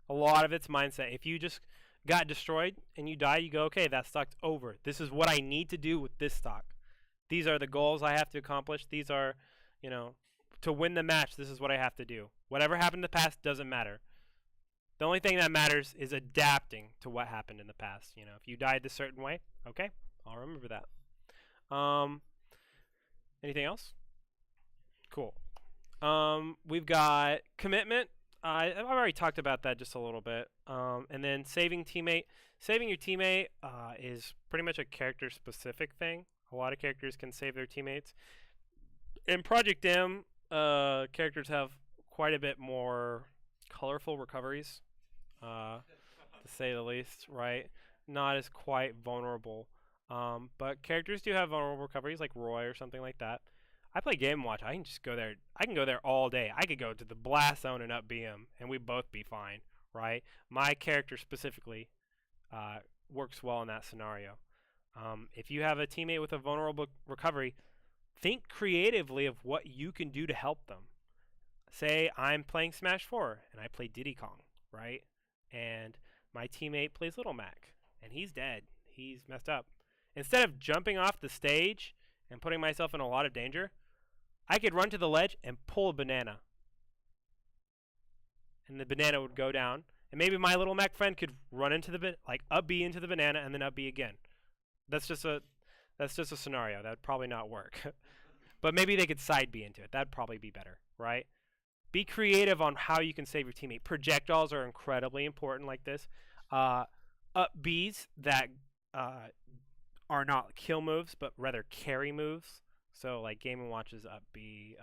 A lot of it's mindset. If you just got destroyed and you die, you go, okay, that stock's over. This is what I need to do with this stock. These are the goals I have to accomplish. These are, to win the match, this is what I have to do. Whatever happened in the past doesn't matter. The only thing that matters is adapting to what happened in the past. If you died a certain way, okay, I'll remember that. Anything else? Cool. We've got commitment. I've already talked about that just a little bit. And then saving your teammate is pretty much a character-specific thing. A lot of characters can save their teammates. In Project M, characters have quite a bit more colorful recoveries, to say the least, right? Not as quite vulnerable. But characters do have vulnerable recoveries, like Roy or something like that. I play Game & Watch. I can just go there. I can go there all day. I could go to the blast zone and up BM, and we'd both be fine, right? My character specifically works well in that scenario. If you have a teammate with a vulnerable recovery, think creatively of what you can do to help them. Say I'm playing Smash 4, and I play Diddy Kong, right? And my teammate plays Little Mac, and he's dead. He's messed up. Instead of jumping off the stage and putting myself in a lot of danger, I could run to the ledge and pull a banana. And the banana would go down. And maybe my Little Mac friend could run into up B into the banana and then up B again. That's just a scenario. That would probably not work. But maybe they could side B into it. That'd probably be better, right? Be creative on how you can save your teammate. Projectiles are incredibly important like this. Up Bs that are not kill moves, but rather carry moves. So like Game & Watch's up B.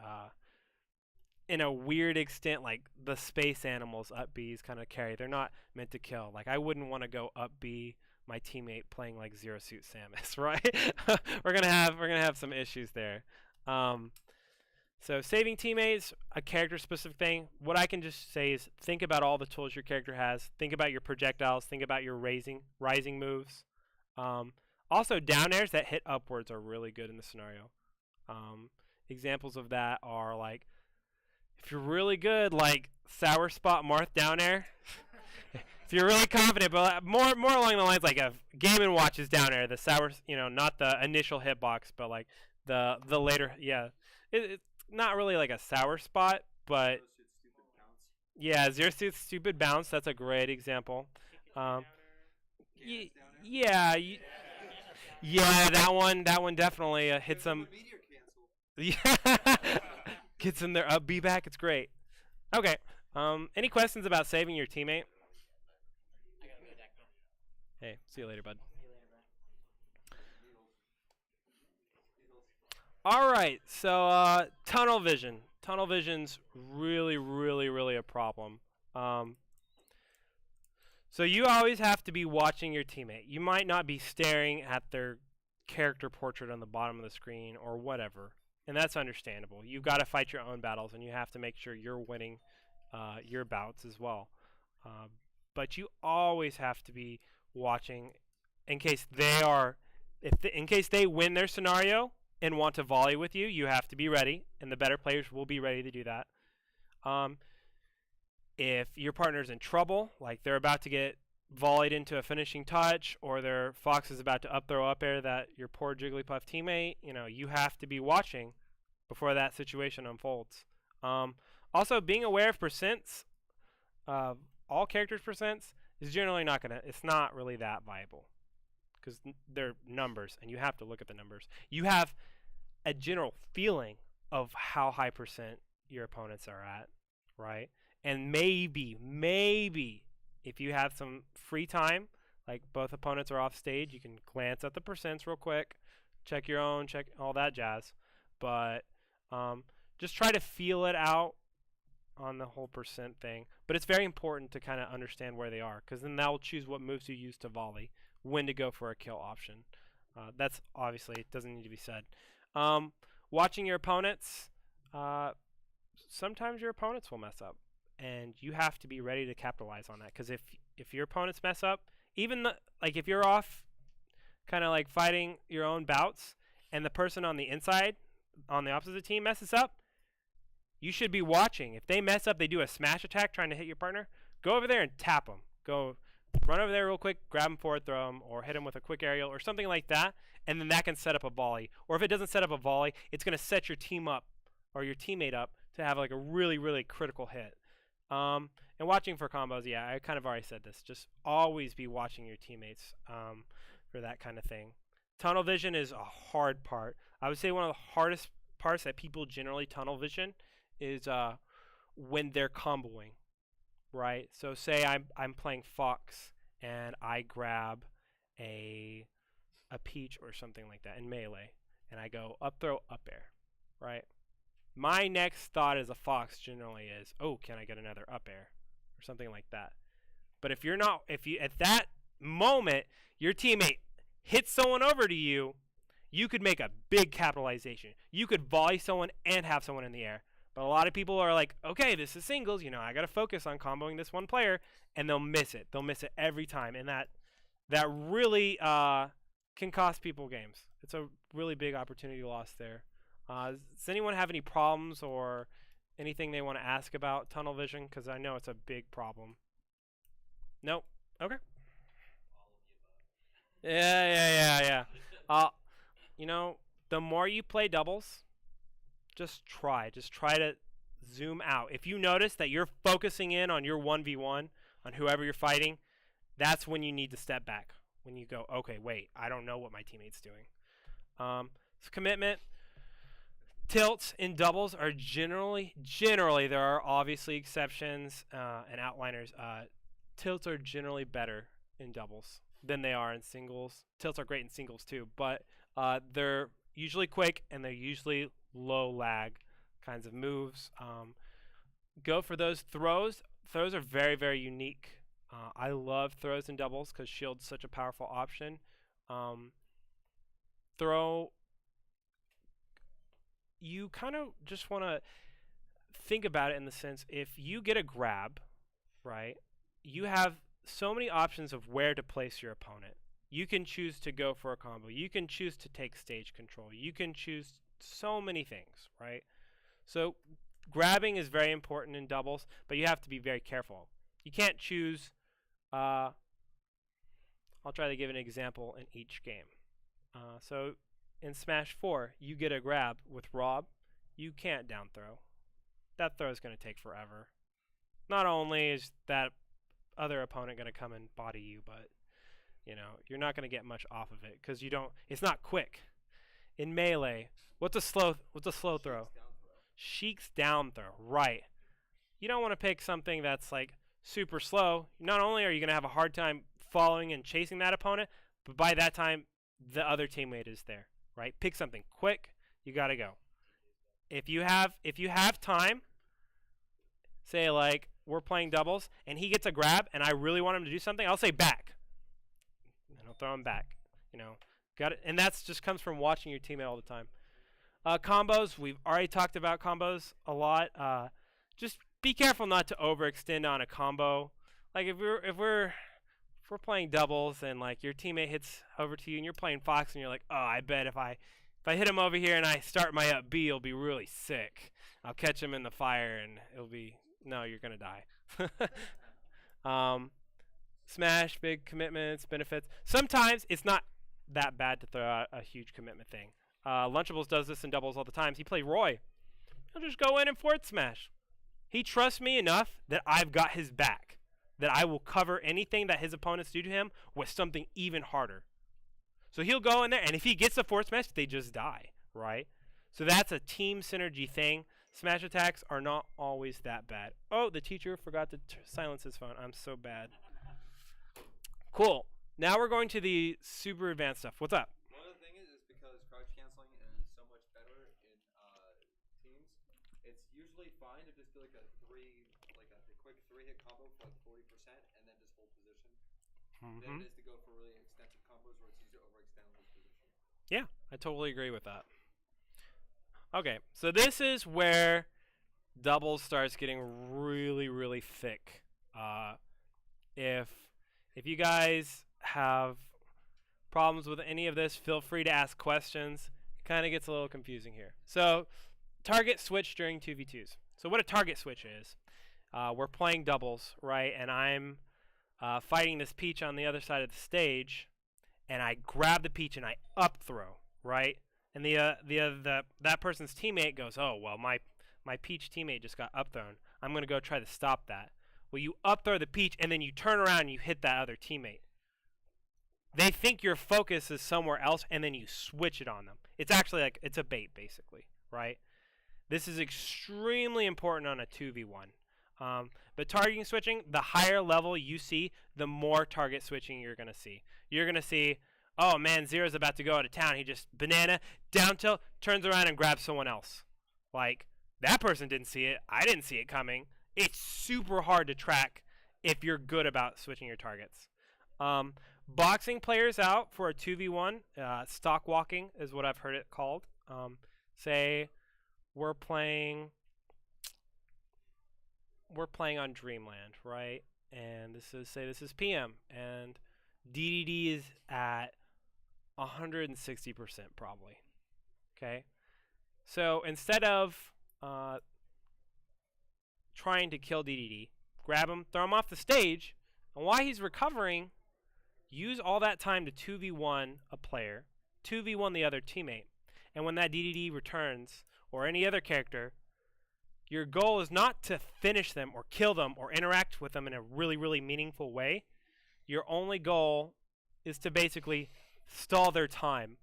In a weird extent, like the Space Animals up Bs kind of carry. They're not meant to kill. Like I wouldn't want to go up B my teammate playing like Zero Suit Samus, right? we're gonna have some issues there. So saving teammates, a character specific thing. What I can just say is think about all the tools your character has. Think about your projectiles. Think about your rising moves. Also, down airs that hit upwards are really good in the scenario. Examples of that are like, if you're really good, like Sour Spot Marth down air. If you're really confident, but more along the lines like a Game & Watch's down air, the sour, not the initial hitbox, but like the later, yeah. It's not really like a sour spot, but yeah, Zero Suit's stupid bounce. That's a great example. Yeah, Yeah, that one definitely hits them. Meteor canceled. Yeah, gets in there. Be back. It's great. Okay. Any questions about saving your teammate? I gotta go, Decker. Hey, see you later, bud. See you later, bro. All right. So tunnel vision. Tunnel vision's really, really, really a problem. So you always have to be watching your teammate. You might not be staring at their character portrait on the bottom of the screen or whatever, and that's understandable. You've got to fight your own battles, and you have to make sure you're winning your bouts as well. But you always have to be watching in case they are, in case they win their scenario and want to volley with you. You have to be ready, and the better players will be ready to do that. If your partner's in trouble, like they're about to get volleyed into a finishing touch, or their fox is about to up throw up air that your poor Jigglypuff teammate, you have to be watching before that situation unfolds. Also, being aware of percents, all characters' percents, is generally it's not really that viable because they're numbers, and you have to look at the numbers. You have a general feeling of how high percent your opponents are at, right? And maybe, if you have some free time, like both opponents are off stage, you can glance at the percents real quick, check your own, check all that jazz. But just try to feel it out on the whole percent thing. But it's very important to kind of understand where they are, because then that will choose what moves you use to volley, when to go for a kill option. That's obviously, it doesn't need to be said. Watching your opponents, sometimes your opponents will mess up, and you have to be ready to capitalize on that. Because if your opponents mess up, even like if you're off, kind of like fighting your own bouts, and the person on the inside, on the opposite team messes up, you should be watching. If they mess up, they do a smash attack trying to hit your partner, go over there and tap them. Go run over there real quick, grab them forward, throw them, or hit them with a quick aerial or something like that, and then that can set up a volley. Or if it doesn't set up a volley, it's going to set your team up or your teammate up to have like a really, really critical hit. And watching for combos, yeah, I kind of already said this. Just always be watching your teammates for that kind of thing. Tunnel vision is a hard part. I would say one of the hardest parts that people generally tunnel vision is when they're comboing, right? So say I'm playing Fox and I grab a Peach or something like that in melee, and I go up throw up air, right? My next thought as a Fox generally is, oh, can I get another up air or something like that? But if you at that moment your teammate hits someone over to you, you could make a big capitalization. You could volley someone and have someone in the air. But a lot of people are like, okay, this is singles, I got to focus on comboing this one player, and they'll miss it. They'll miss it every time, and that really can cost people games. It's a really big opportunity loss there. Does anyone have any problems or anything they want to ask about tunnel vision? Because I know it's a big problem. Nope. Okay. Yeah. The more you play doubles, just try to zoom out. If you notice that you're focusing in on your 1v1, on whoever you're fighting, that's when you need to step back. When you go, okay, wait, I don't know what my teammate's doing. So commitment. Tilts in doubles are generally, there are obviously exceptions and outliners. Tilts are generally better in doubles than they are in singles. Tilts are great in singles too, but they're usually quick and they're usually low lag kinds of moves. Go for those throws. Throws are very, very unique. I love throws in doubles because shield's such a powerful option. Throw, you kind of just want to think about it in the sense, if you get a grab, right, you have so many options of where to place your opponent. You can choose to go for a combo. You can choose to take stage control. You can choose so many things, right? So grabbing is very important in doubles, but you have to be very careful. You can't choose. I'll try to give an example in each game. So in Smash 4, you get a grab with Rob. You can't down throw. That throw is going to take forever. Not only is that other opponent going to come and body you, but You know, you're not going to get much off of it because it's not quick. In melee, what's a slow throw? Sheik's down throw, right. You don't want to pick something that's like super slow. Not only are you going to have a hard time following and chasing that opponent, but by that time, the other teammate is there, right? Pick something quick. You got to go. If you have time, say like we're playing doubles and he gets a grab and I really want him to do something, I'll say back. And I'll throw him back. You know, got it. And that's just comes from watching your teammate all the time. Combos, we've already talked about combos a lot. Just be careful not to overextend on a combo. Like if we're playing doubles and like your teammate hits over to you and you're playing Fox and you're like, oh, I bet if I hit him over here and I start my up B, it'll be really sick. I'll catch him in the fire and you're gonna die. Smash, big commitments, benefits. Sometimes it's not that bad to throw out a huge commitment thing. Lunchables does this in doubles all the time. He plays Roy. He'll just go in and forward smash. He trusts me enough that I've got his back, that I will cover anything that his opponents do to him with something even harder. So he'll go in there, and if he gets the forward smash, they just die, right? So that's a team synergy thing. Smash attacks are not always that bad. Oh, the teacher forgot to silence his phone. I'm so bad. Cool. Now we're going to the super advanced stuff. What's up? One of the things is because crouch canceling is so much better in teams. It's usually fine to just do like a quick 3-hit combo for like 40% and then just hold position. Than it is to go for really extensive combos where it's easy to overextend on this position. Yeah, I totally agree with that. Okay, so this is where doubles starts getting really, really thick. If you guys have problems with any of this, feel free to ask questions. It kind of gets a little confusing here. So, target switch during 2v2s. So what a target switch is, we're playing doubles, right? And I'm fighting this peach on the other side of the stage, and I grab the peach and I up throw, right? And that person's teammate goes, oh, well, my peach teammate just got up thrown. I'm going to go try to stop that. Well, you up throw the peach, and then you turn around and you hit that other teammate. They think your focus is somewhere else, and then you switch it on them. It's actually like, it's a bait, basically, right? This is extremely important on a 2v1. But targeting switching, the higher level you see, the more target switching you're going to see. You're going to see, oh man, Zero's about to go out of town. He just banana, down tilt, turns around and grabs someone else. Like, that person didn't see it. I didn't see it coming. It's super hard to track if you're good about switching your targets. Boxing players out for a 2v1, stock walking is what I've heard it called. Say we're playing on Dreamland, right? And this is PM, and DDD is at 160% probably. Okay, so instead of trying to kill DDD, grab him, throw him off the stage, and while he's recovering, use all that time to 2v1 a player, 2v1 the other teammate, and when that DDD returns, or any other character, your goal is not to finish them or kill them or interact with them in a really, really meaningful way. Your only goal is to basically stall their time,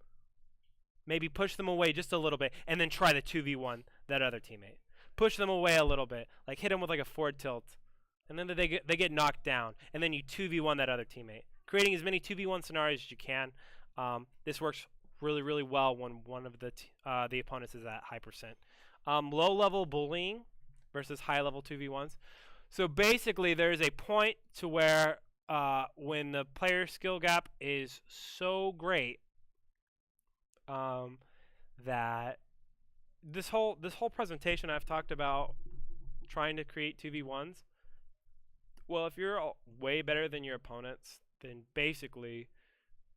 maybe push them away just a little bit, and then try the 2v1 that other teammate. Push them away a little bit, like hit them with like a forward tilt, and then they get knocked down, and then you 2v1 that other teammate, creating as many 2v1 scenarios as you can. This works really, really well when one of the opponents is at high percent. Low-level bullying versus high-level 2v1s. So basically, there's a point to where when the player skill gap is so great that this whole presentation I've talked about trying to create 2v1s. Well, if you're way better than your opponents, then basically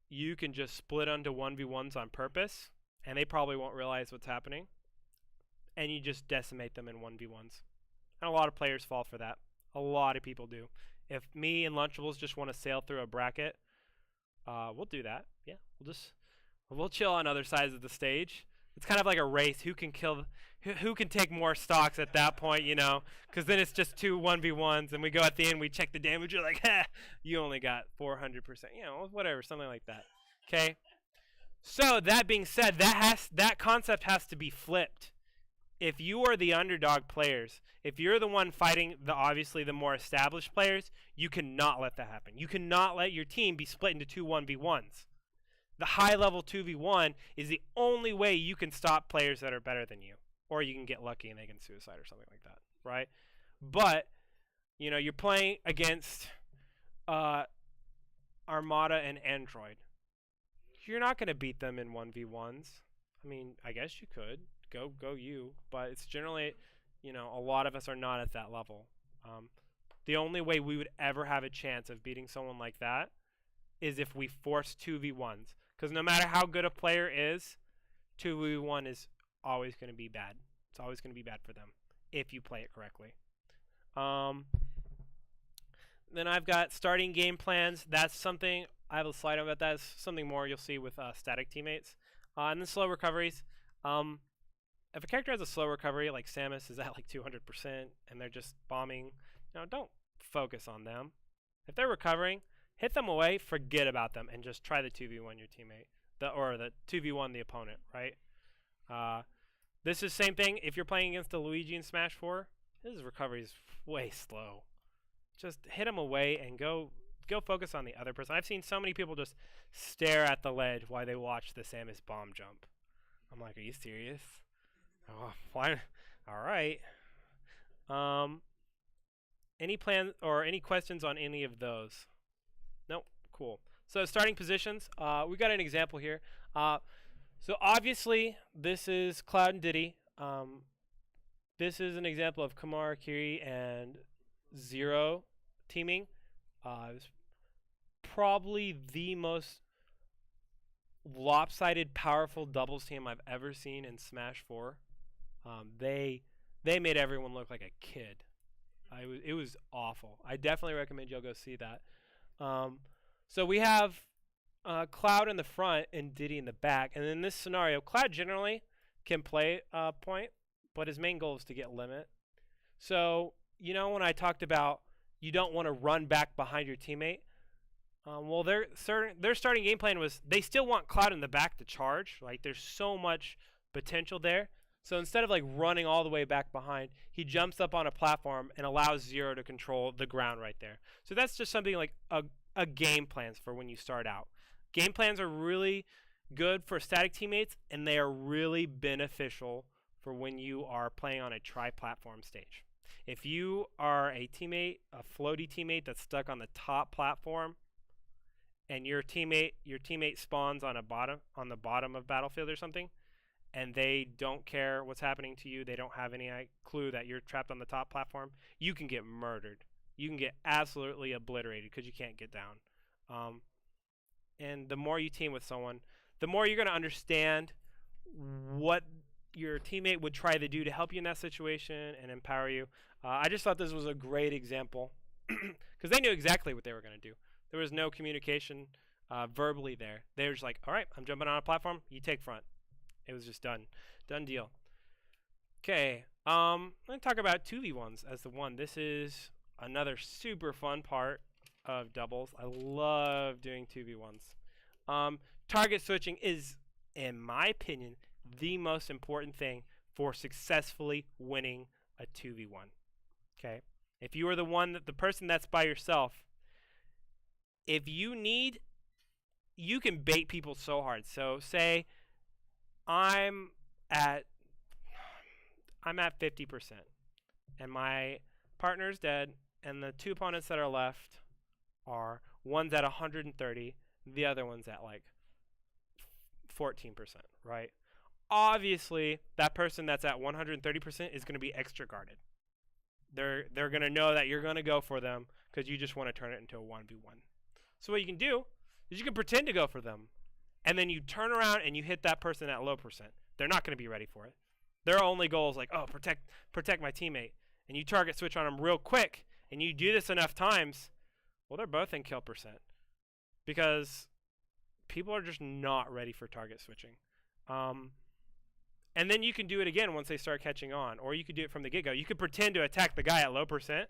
you can just split onto 1v1s on purpose, and they probably won't realize what's happening, and you just decimate them in 1v1s. And a lot of players fall for that. A lot of people do. If me and Lunchables just want to sail through a bracket, we'll do that. Yeah, we'll chill on other sides of the stage. it's kind of like a race. Who can kill? Who can take more stocks at that point? You know, because then it's just 2 1v1s, and we go at the end. We check the damage. You're like, ha, you only got 400%. You know, whatever, something like that. Okay. So that being said, that concept has to be flipped. If you are the underdog players, if you're the one fighting obviously the more established players, you cannot let that happen. You cannot let your team be split into 2 1v1s. The high level 2v1 is the only way you can stop players that are better than you. Or you can get lucky and they can suicide or something like that, right? But, you know, you're playing against Armada and Android. You're not going to beat them in 1v1s. I mean, I guess you could. Go you. But it's generally, you know, a lot of us are not at that level. The only way we would ever have a chance of beating someone like that is if we force 2v1s. Because no matter how good a player is, 2v1 is always going to be bad. It's always going to be bad for them if you play it correctly. Then I've got starting game plans. That's something, I have a slide about that. It's something more you'll see with static teammates. And then slow recoveries. If a character has a slow recovery, like Samus is at like 200%, and they're just bombing, don't focus on them. If they're recovering, hit them away, forget about them, and just try the 2v1 your teammate, or the 2v1 the opponent, right? This is the same thing if you're playing against a Luigi in Smash 4. His recovery is way slow. Just hit him away and go focus on the other person. I've seen so many people just stare at the ledge while they watch the Samus bomb jump. I'm like, are you serious? Oh, why? All right. Any plans or any questions on any of those? Nope. Cool. So starting positions. We got an example here. So obviously this is Cloud and Diddy. This is an example of Kamar, Kiri, and Zero teaming. It's probably the most lopsided, powerful doubles team I've ever seen in Smash 4. They made everyone look like a kid. It was awful. I definitely recommend you'll go see that. So we have Cloud in the front and Diddy in the back. And in this scenario, Cloud generally can play point, but his main goal is to get limit. So, you know, when I talked about you don't want to run back behind your teammate, well, their starting game plan was they still want Cloud in the back to charge. Like, there's so much potential there. So instead of like running all the way back behind, he jumps up on a platform and allows Zero to control the ground right there. So that's just something like a game plans for when you start out. Game plans are really good for static teammates, and they are really beneficial for when you are playing on a tri-platform stage. If you are a teammate, a floaty teammate that's stuck on the top platform, and your teammate spawns on the bottom of Battlefield or something, and they don't care what's happening to you, they don't have any clue that you're trapped on the top platform, you can get murdered. You can get absolutely obliterated because you can't get down. And the more you team with someone, the more you're going to understand what your teammate would try to do to help you in that situation and empower you. I just thought this was a great example because they knew exactly what they were going to do. There was no communication verbally there. They were just like, all right, I'm jumping on a platform, you take front. It was just done deal. Okay, I'm going to talk about 2v1s as the one. This is another super fun part of doubles. I love doing 2v1s. Target switching is, in my opinion, the most important thing for successfully winning a 2v1. Okay, if you are the person that's by yourself, if you need, you can bait people so hard. So say I'm at 50% and my partner's dead, and the two opponents that are left are one's at 130, the other one's at like 14%, right? Obviously, that person that's at 130% is going to be extra guarded. They're going to know that you're going to go for them because you just want to turn it into a 1v1. So what you can do is you can pretend to go for them, and then you turn around and you hit that person at low percent. They're not going to be ready for it. Their only goal is like, oh, protect my teammate. And you target switch on them real quick, and you do this enough times, well, they're both in kill percent. Because people are just not ready for target switching. And then you can do it again once they start catching on, or you could do it from the get-go. You could pretend to attack the guy at low percent,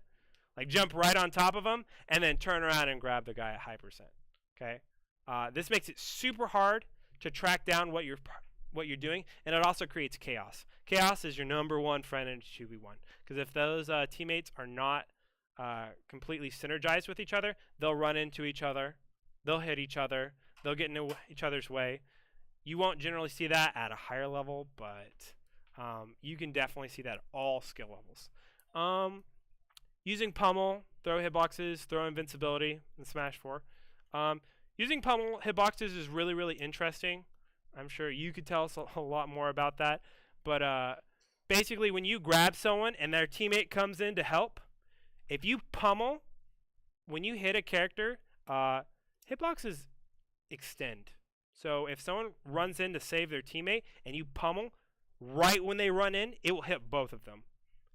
like jump right on top of him, and then turn around and grab the guy at high percent. Okay, this makes it super hard to track down what you're doing, and it also creates chaos. Chaos is your number one friend in 2v1, because if those teammates are not completely synergized with each other, they'll run into each other, they'll hit each other, they'll get into each other's way. You won't generally see that at a higher level, but you can definitely see that at all skill levels. Using pummel, throw hitboxes, throw invincibility in Smash 4. Using pummel hitboxes is really, really interesting. I'm sure you could tell us a lot more about that. But basically, when you grab someone and their teammate comes in to help, if you pummel, when you hit a character, hitboxes extend. So if someone runs in to save their teammate and you pummel, right when they run in, it will hit both of them.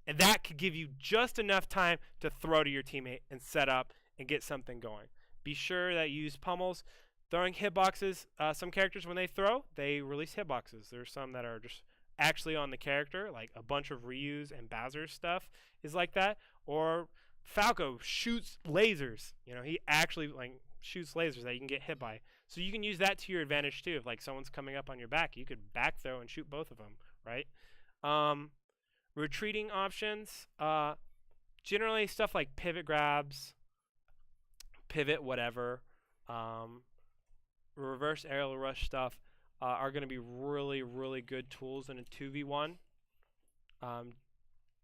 And that could give you just enough time to throw to your teammate and set up and get something going. Be sure that you use pummels. Throwing hitboxes, some characters, when they throw, they release hitboxes. There's some that are just actually on the character, like a bunch of Ryu's and Bowser's stuff is like that. Or Falco shoots lasers. He actually shoots lasers that you can get hit by. So you can use that to your advantage too. If someone's coming up on your back, you could back throw and shoot both of them, right? Retreating options, generally stuff like pivot grabs, pivot whatever, reverse aerial rush stuff are going to be really, really good tools in a 2v1.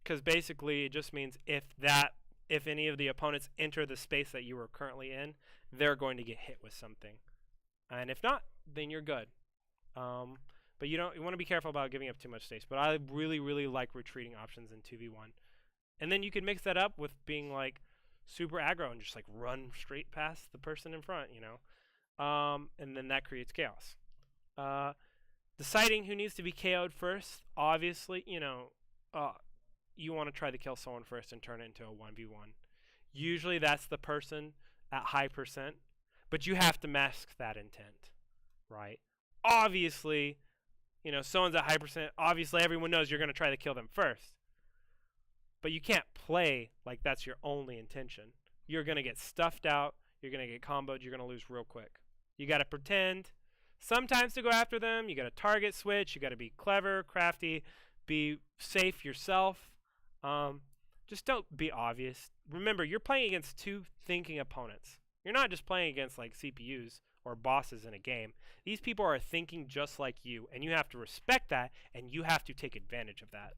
Because basically it just means if any of the opponents enter the space that you are currently in, they're going to get hit with something. And if not, then you're good. But you want to be careful about giving up too much space. But I really, really like retreating options in 2v1. And then you can mix that up with being super aggro and just run straight past the person in front, and then that creates chaos. Deciding who needs to be KO'd first, obviously, you want to try to kill someone first and turn it into a 1v1. Usually that's the person at high percent, but you have to mask that intent, right? Obviously, someone's at high percent, obviously everyone knows you're going to try to kill them first. But you can't play like that's your only intention. You're going to get stuffed out, you're going to get comboed, you're going to lose real quick. You got to pretend sometimes to go after them, you got to target switch, you got to be clever, crafty, be safe yourself. Just don't be obvious. Remember, you're playing against two thinking opponents. You're not just playing against CPUs or bosses in a game. These people are thinking just like you, and you have to respect that, and you have to take advantage of that.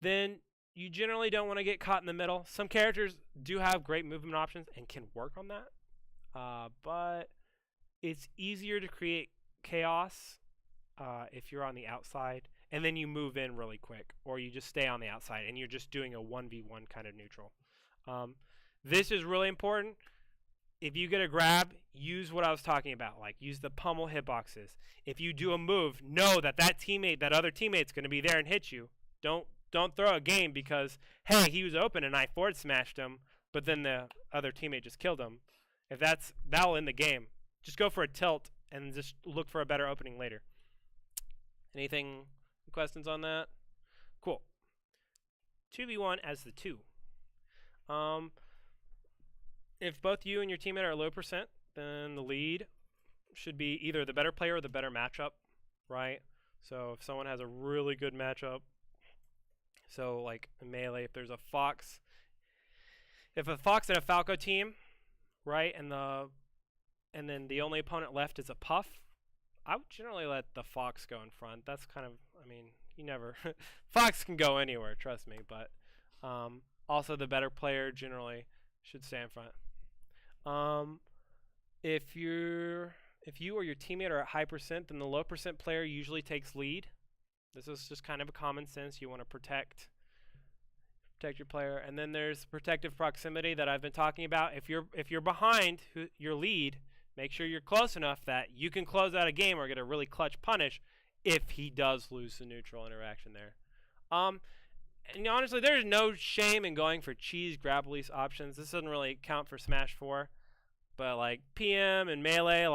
Then you generally don't want to get caught in the middle. Some characters do have great movement options and can work on that, but it's easier to create chaos if you're on the outside, and then you move in really quick, or you just stay on the outside and you're just doing a 1v1 kind of neutral. This is really important. If you get a grab, use what I was talking about, use the pummel hitboxes. If you do a move, know that other teammate's going to be there and hit you. Don't throw a game because, hey, he was open and I forward smashed him, but then the other teammate just killed him. That'll end the game. Just go for a tilt and just look for a better opening later. Anything, questions on that? Cool. 2v1 as the 2. If both you and your teammate are low percent, then the lead should be either the better player or the better matchup, right? So if someone has a really good matchup, so in Melee, if there's a Fox and a Falco team, right, and then the only opponent left is a Puff, I would generally let the Fox go in front. That's kind of, you never Fox can go anywhere, trust me, but also the better player generally should stay in front. If you or your teammate are at high percent, then the low percent player usually takes lead. This is just kind of a common sense. You want to protect your player. And then there's protective proximity that I've been talking about. If you're behind your lead, make sure you're close enough that you can close out a game or get a really clutch punish if he does lose the neutral interaction there. And honestly, there's no shame in going for cheese grab release options. This doesn't really count for Smash 4, but PM and Melee,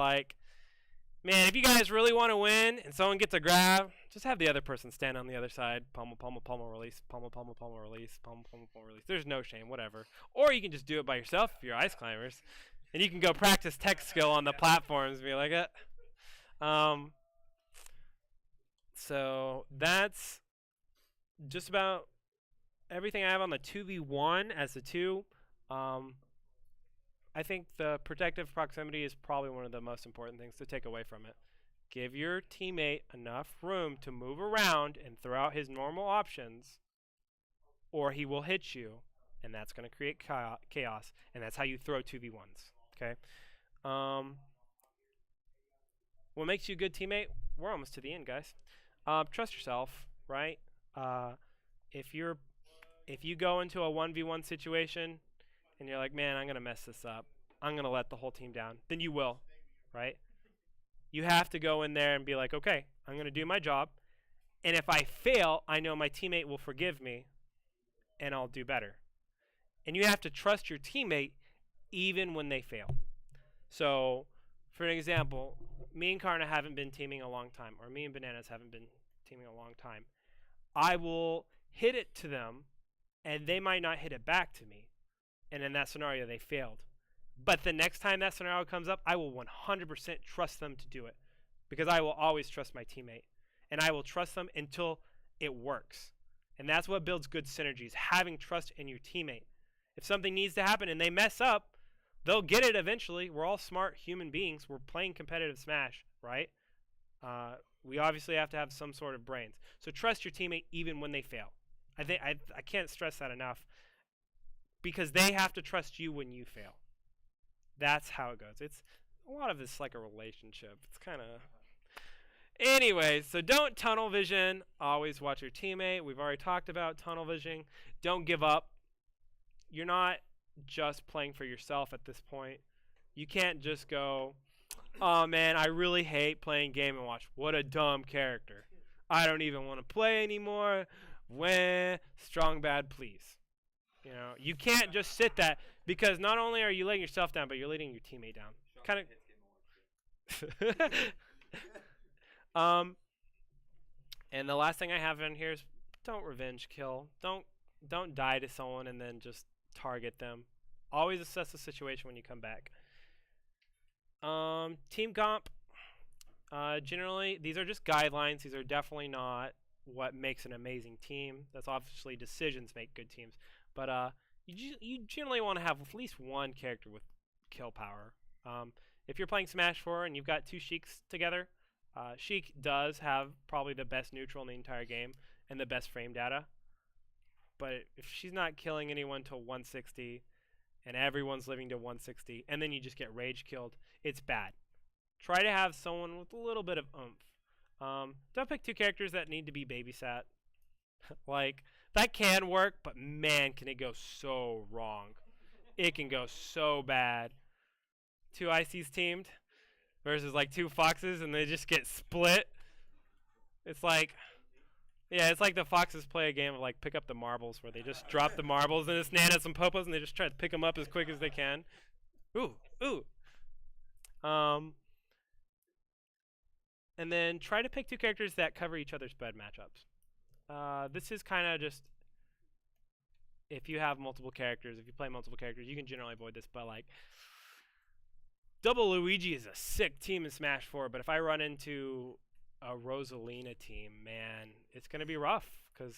Man, if you guys really want to win and someone gets a grab, just have the other person stand on the other side. Pummel, pummel, pummel, release. Pummel, pummel, pummel, release. Pummel, pummel, pummel, release. There's no shame, whatever. Or you can just do it by yourself if you're ice climbers. And you can go practice tech skill on the platforms and be like it. So that's just about everything I have on the 2v1 as the 2. I think the protective proximity is probably one of the most important things to take away from it. Give your teammate enough room to move around and throw out his normal options, or he will hit you, and that's going to create chaos, and that's how you throw 2v1s. Okay. What makes you a good teammate? We're almost to the end, guys. Trust yourself, right? If you go into a 1v1 situation and you're like, man, I'm going to mess this up, I'm going to let the whole team down, then you will, right? You have to go in there and be like, okay, I'm going to do my job, and if I fail, I know my teammate will forgive me, and I'll do better. And you have to trust your teammate even when they fail. So, for an example, me and Karna haven't been teaming a long time, or me and Bananas haven't been teaming a long time. I will hit it to them, and they might not hit it back to me. And in that scenario, they failed. But the next time that scenario comes up, I will 100% trust them to do it. Because I will always trust my teammate. And I will trust them until it works. And that's what builds good synergies, having trust in your teammate. If something needs to happen and they mess up, they'll get it eventually. We're all smart human beings. We're playing competitive Smash, right? We obviously have to have some sort of brains. So trust your teammate even when they fail. I can't stress that enough. Because they have to trust you when you fail. That's how it goes. It's a lot of this like a relationship. It's kind of... Anyways, so don't tunnel vision. Always watch your teammate. We've already talked about tunnel vision. Don't give up. You're not just playing for yourself at this point. You can't just go, oh man, I really hate playing Game & Watch. What a dumb character. I don't even want to play anymore. When strong bad, please. You know, you can't just sit that, because not only are you letting yourself down, but you're letting your teammate down. Kind of. And the last thing I have in here is don't revenge kill. Don't die to someone and then just target them. Always assess the situation when you come back. Team comp. Generally, these are just guidelines. These are definitely not what makes an amazing team. That's obviously decisions make good teams. But you generally want to have at least one character with kill power. If you're playing Smash 4 and you've got two Sheiks together, Sheik does have probably the best neutral in the entire game and the best frame data. But if she's not killing anyone till 160 and everyone's living to 160 and then you just get rage killed, it's bad. Try to have someone with a little bit of oomph. Don't pick two characters that need to be babysat. Like, that can work, but man, can it go so wrong. It can go so bad. Two ICs teamed versus like two Foxes and they just get split. It's like, yeah, it's like the Foxes play a game of like pick up the marbles, where they just drop the marbles and it's Nanas and Popos and they just try to pick them up as quick as they can. Ooh. And then try to pick two characters that cover each other's bed matchups. This is kind of just, if you have multiple characters, if you play multiple characters, you can generally avoid this, but like, Double Luigi is a sick team in Smash 4, but if I run into a Rosalina team, man, it's going to be rough, because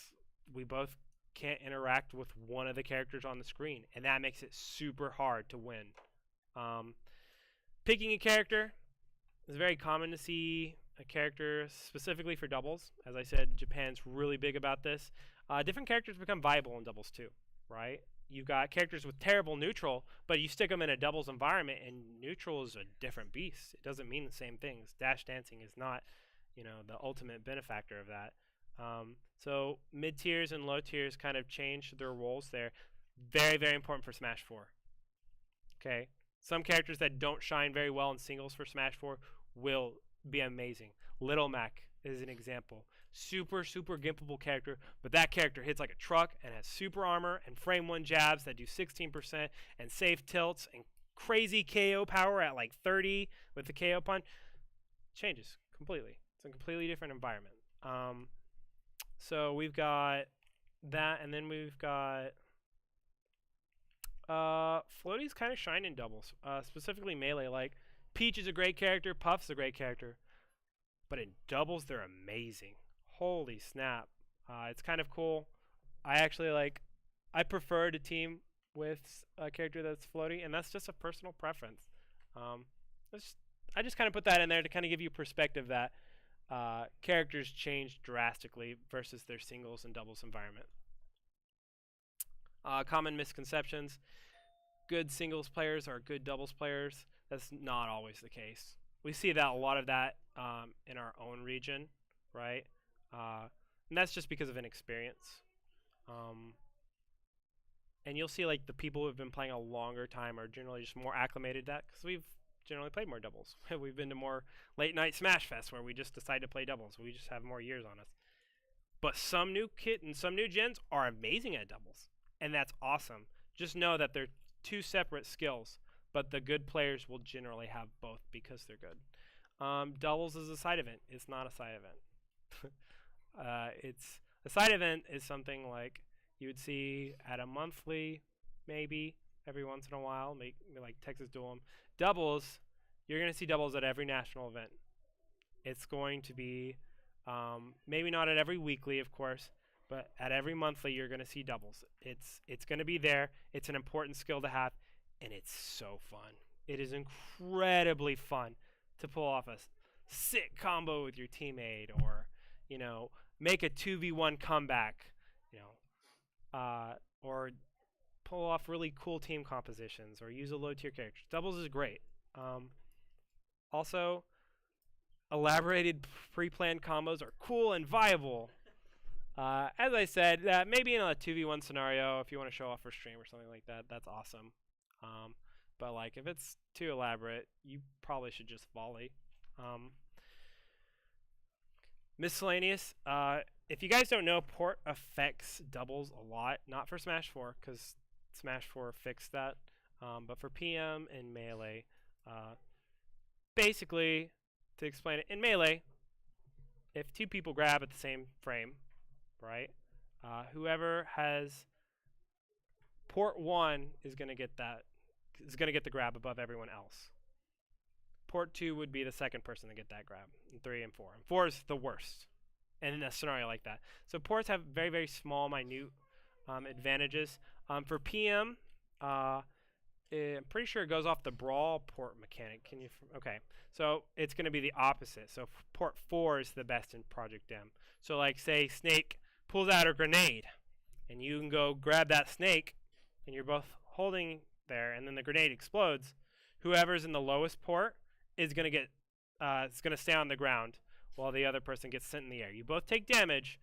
we both can't interact with one of the characters on the screen, and that makes it super hard to win. Picking a character is very common to see a character specifically for doubles. As I said, Japan's really big about this. Different characters become viable in doubles too, right? You've got characters with terrible neutral, but you stick them in a doubles environment, and neutral is a different beast. It doesn't mean the same things. Dash dancing is not, the ultimate benefactor of that. So mid tiers and low tiers kind of change their roles there. Very, very important for Smash 4. Okay, some characters that don't shine very well in singles for Smash 4 will be amazing. Little Mac is an example. Super, super gimpable character, but that character hits like a truck and has super armor and frame 1 jabs that do 16% and safe tilts and crazy KO power at like 30 with the KO punch. changes completely. It's a completely different environment. So we've got that, and then we've got Floaty's kind of shine in doubles, specifically melee. Like Peach is a great character, Puff's a great character, but in doubles they're amazing. Holy snap! It's kind of cool. I prefer to team with a character that's floaty, and that's just a personal preference. I just kind of put that in there to kind of give you perspective that characters change drastically versus their singles and doubles environment. Common misconceptions. Good singles players are good doubles players. That's not always the case. We see that a lot of that in our own region, right? And that's just because of inexperience. And you'll see like the people who have been playing a longer time are generally just more acclimated to that because we've generally played more doubles. We've been to more late night Smash Fest where we just decide to play doubles. We just have more years on us. But some new kit and some new gens are amazing at doubles, and that's awesome. Just know that they're two separate skills, but the good players will generally have both because they're good. Doubles is a side event. It's not a side event. It's a side event is something like you would see at a monthly, maybe every once in a while, like Texas Duel. Doubles, you're going to see doubles at every national event. It's going to be maybe not at every weekly, of course, but at every monthly you're going to see doubles. It's going to be there. It's an important skill to have, and it's so fun. It is incredibly fun to pull off a sick combo with your teammate, or make a 2v1 comeback, or pull off really cool team compositions, or use a low tier character. Doubles is great. Also, elaborated pre-planned combos are cool and viable. As I said, maybe in a 2v1 scenario, if you want to show off for stream or something like that, that's awesome. But like if it's too elaborate, you probably should just volley. Miscellaneous. If you guys don't know, port affects doubles a lot. Not for Smash 4, because Smash 4 fixed that. But for PM and Melee, basically, to explain it, in Melee, if two people grab at the same frame, right, whoever has port 1 is going to get the grab above everyone else. Port 2 would be the second person to get that grab, and 3 and 4. And 4 is the worst in a scenario like that. So ports have very, very small, minute advantages. For PM, I'm pretty sure it goes off the brawl port mechanic. Okay, so it's going to be the opposite. So port 4 is the best in Project M. So like say Snake pulls out a grenade, and you can go grab that snake, and you're both holding there, and then the grenade explodes. Whoever's in the lowest port is going to get it's going to stay on the ground while the other person gets sent in the air. You both take damage.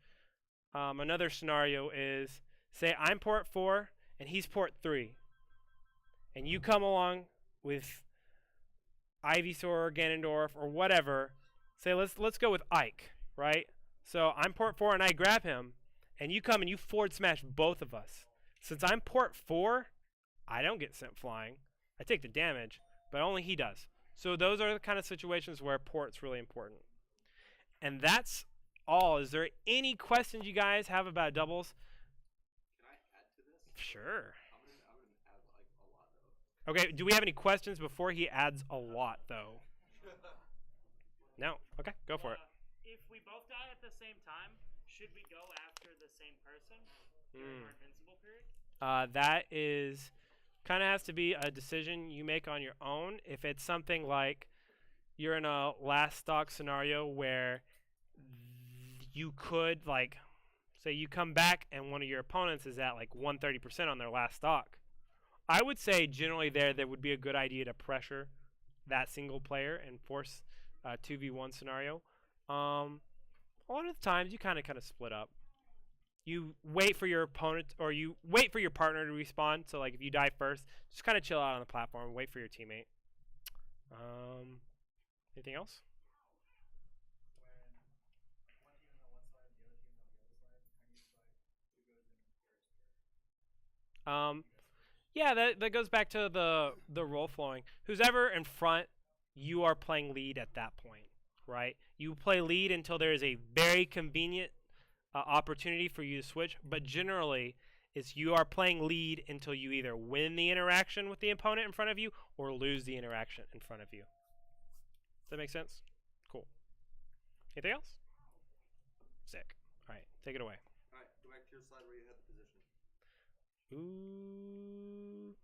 Another scenario is, say I'm port 4 and he's port 3. And you come along with Ivysaur or Ganondorf or whatever. Say let's go with Ike, right? So I'm port 4 and I grab him, and you come and you forward smash both of us. Since I'm port 4, I don't get sent flying. I take the damage, but only he does. So those are the kind of situations where port's really important. And that's all. Is there any questions you guys have about doubles? Can I add to this? Sure. I'm gonna add like a lot though. Okay, do we have any questions before he adds a lot, though? No? Okay, go for it. If we both die at the same time, should we go after the same person during our invincible period? That is kind of has to be a decision you make on your own. If it's something like you're in a last stock scenario where you could, like, say you come back and one of your opponents is at like 130% on their last stock, I would say generally there would be a good idea to pressure that single player and force a 2v1 scenario. A lot of the times you kind of split up. You wait for your opponent, or you wait for your partner to respawn. So like if you die first, just kind of chill out on the platform and wait for your teammate. Anything else? Yeah, that goes back to the role flowing. Who's ever in front, you are playing lead at that point. right? You play lead until there is a very convenient opportunity for you to switch, but generally, it's you are playing lead until you either win the interaction with the opponent in front of you or lose the interaction in front of you. Does that make sense? Cool. Anything else? Sick. All right, take it away. All right, go back to your slide where you had the position. Ooh.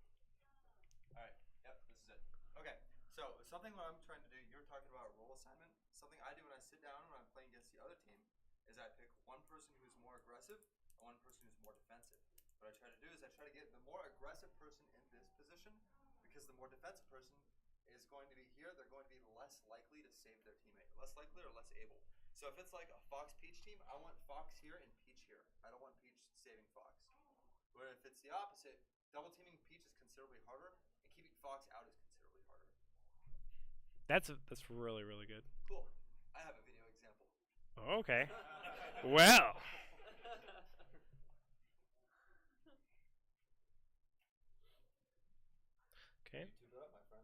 All right, yep, this is it. Okay, so something what I'm trying to do, you're talking about role assignment. Something I do when I sit down when I'm playing against the other team is I pick one person who's more aggressive and one person who's more defensive. What I try to do is I try to get the more aggressive person in this position because the more defensive person is going to be here. They're going to be less likely to save their teammate. Less likely or less able. So if it's like a Fox-Peach team, I want Fox here and Peach here. I don't want Peach saving Fox. Where if it's the opposite, double teaming Peach is considerably harder, and keeping Fox out is considerably harder. That's really, really good. Cool. I have a video example. Okay. Well. Okay. YouTube it up, my friend.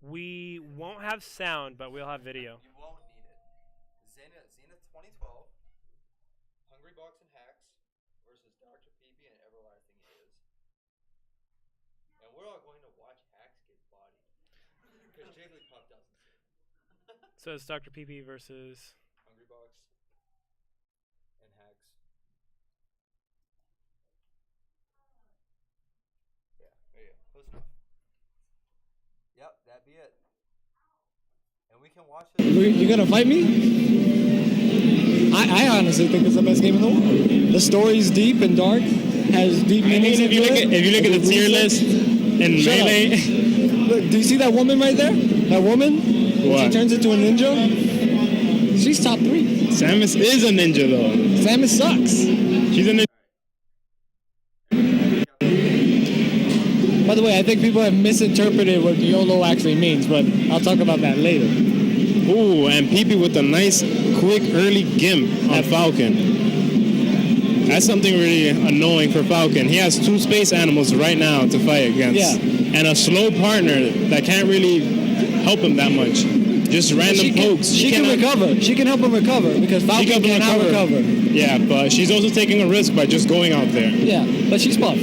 We won't have sound, but we'll have video. You won't need it. Zenith 2012, Hungry Box and Hacks versus Dr. Peepee and Everlasting Is. And we're all going to watch Hacks get bodied. Because Jigglypuff doesn't see it. So it's Dr. PP versus. Hungry Box and Hacks. Yeah, there you go. Close enough. Yep, that'd be it. And we can watch it. You gonna fight me? I honestly think it's the best game in the world. The story's deep and dark, has deep meanings. If you look at the tier list in Melee, look, do you see that woman right there? That woman? What? She turns into a ninja. She's top 3. Samus is a ninja though. Samus sucks. She's a ninja. By the way, I think people have misinterpreted what YOLO actually means, but I'll talk about that later. Ooh, and Peepee with a nice, quick, early gimp on Falcon. That's something really annoying for Falcon. He has 2 space animals right now to fight against. Yeah. And a slow partner that can't really help him that much. Just random pokes. She can recover. She can help him recover because Falcon cannot recover. Yeah, but she's also taking a risk by just going out there. Yeah, but she's buff.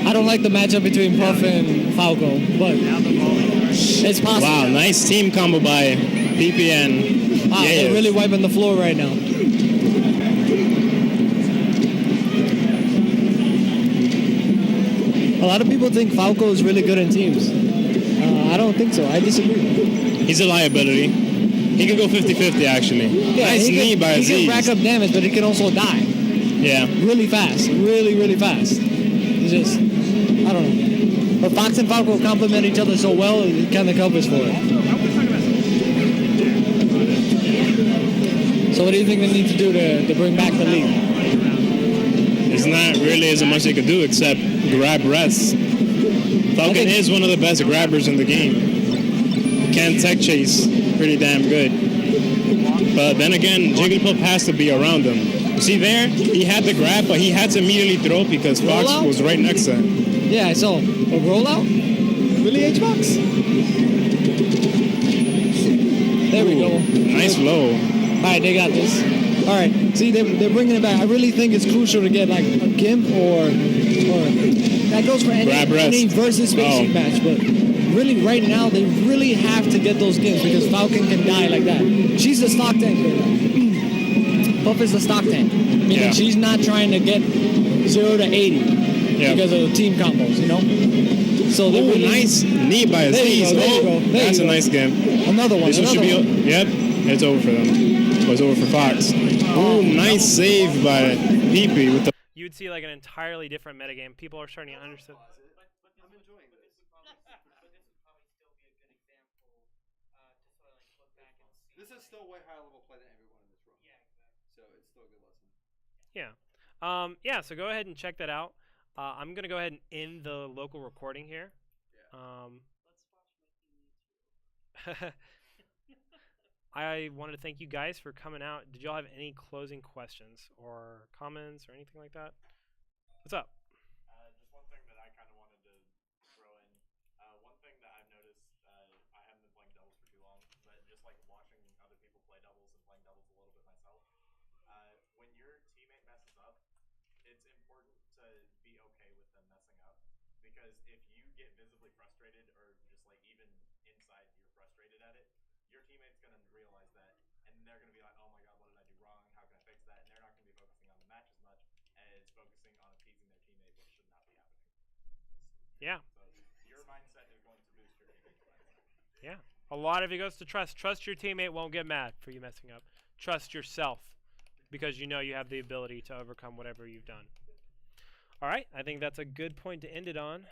I don't like the matchup between Puff and Falco, but it's possible. Wow, nice team combo by Peepee and Wow, they're really wiping the floor right now. A lot of people think Falco is really good in teams. I don't think so. I disagree. He's a liability. He can go 50-50 actually. Yeah, nice knee by Aziz. He can rack up damage, but he can also die. Yeah. Really fast. Really, really fast. It's just, I don't know. But Fox and Falco complement each other so well, it kind of covers for it. So what do you think they need to do to bring back the lead? It's not really as much they could do except grab rests. Falcon is one of the best grabbers in the game. Can tech chase pretty damn good. But then again, Jigglypuff has to be around him. You see there, he had the grab, but he had to immediately throw because Fox was right next to him. Yeah, I saw. A rollout? Really, H-Box? There we go. Nice low. All right, they got this. All right, see, they're bringing it back. I really think it's crucial to get like a Gimp or that goes for any versus spaceship match, but really right now they really have to get those Gimps because Falcon can die like that. She's the stock tank. Puff is the stock tank, meaning she's not trying to get 0 to 80 because of the team combos, you know. So they really nice knee by Aziz. That's a nice game. Another one. This one should be. Yep, it's over for them. It was over for Fox. Oh, nice save by Peepee with the. You would see like an entirely different metagame. People are starting to understand. I'm enjoying this. This is still way higher level play than everyone in this room. Yeah, exactly. So it's still a good lesson. Yeah. Yeah, so go ahead and check that out. I'm going to go ahead and end the local recording here. Yeah. Let's watch I wanted to thank you guys for coming out. Did y'all have any closing questions or comments or anything like that? What's up? Just one thing that I wrong, but just like watching other people play doubles and playing doubles a little bit myself, when your teammate messes up, it's important to be okay with them messing up, because if you get visibly frustrated or just like even inside you're frustrated at it, your teammate's going to realize that, and they're going to be like, oh my god, what did I do wrong? How can I fix that? And they're not going to be focusing on the match as much as focusing on appeasing their teammate, which should not be happening. Yeah. So your mindset is going to boost your teammate's mindset. Yeah. A lot of it goes to trust. Trust your teammate won't get mad for you messing up. Trust yourself because you know you have the ability to overcome whatever you've done. All right. I think that's a good point to end it on.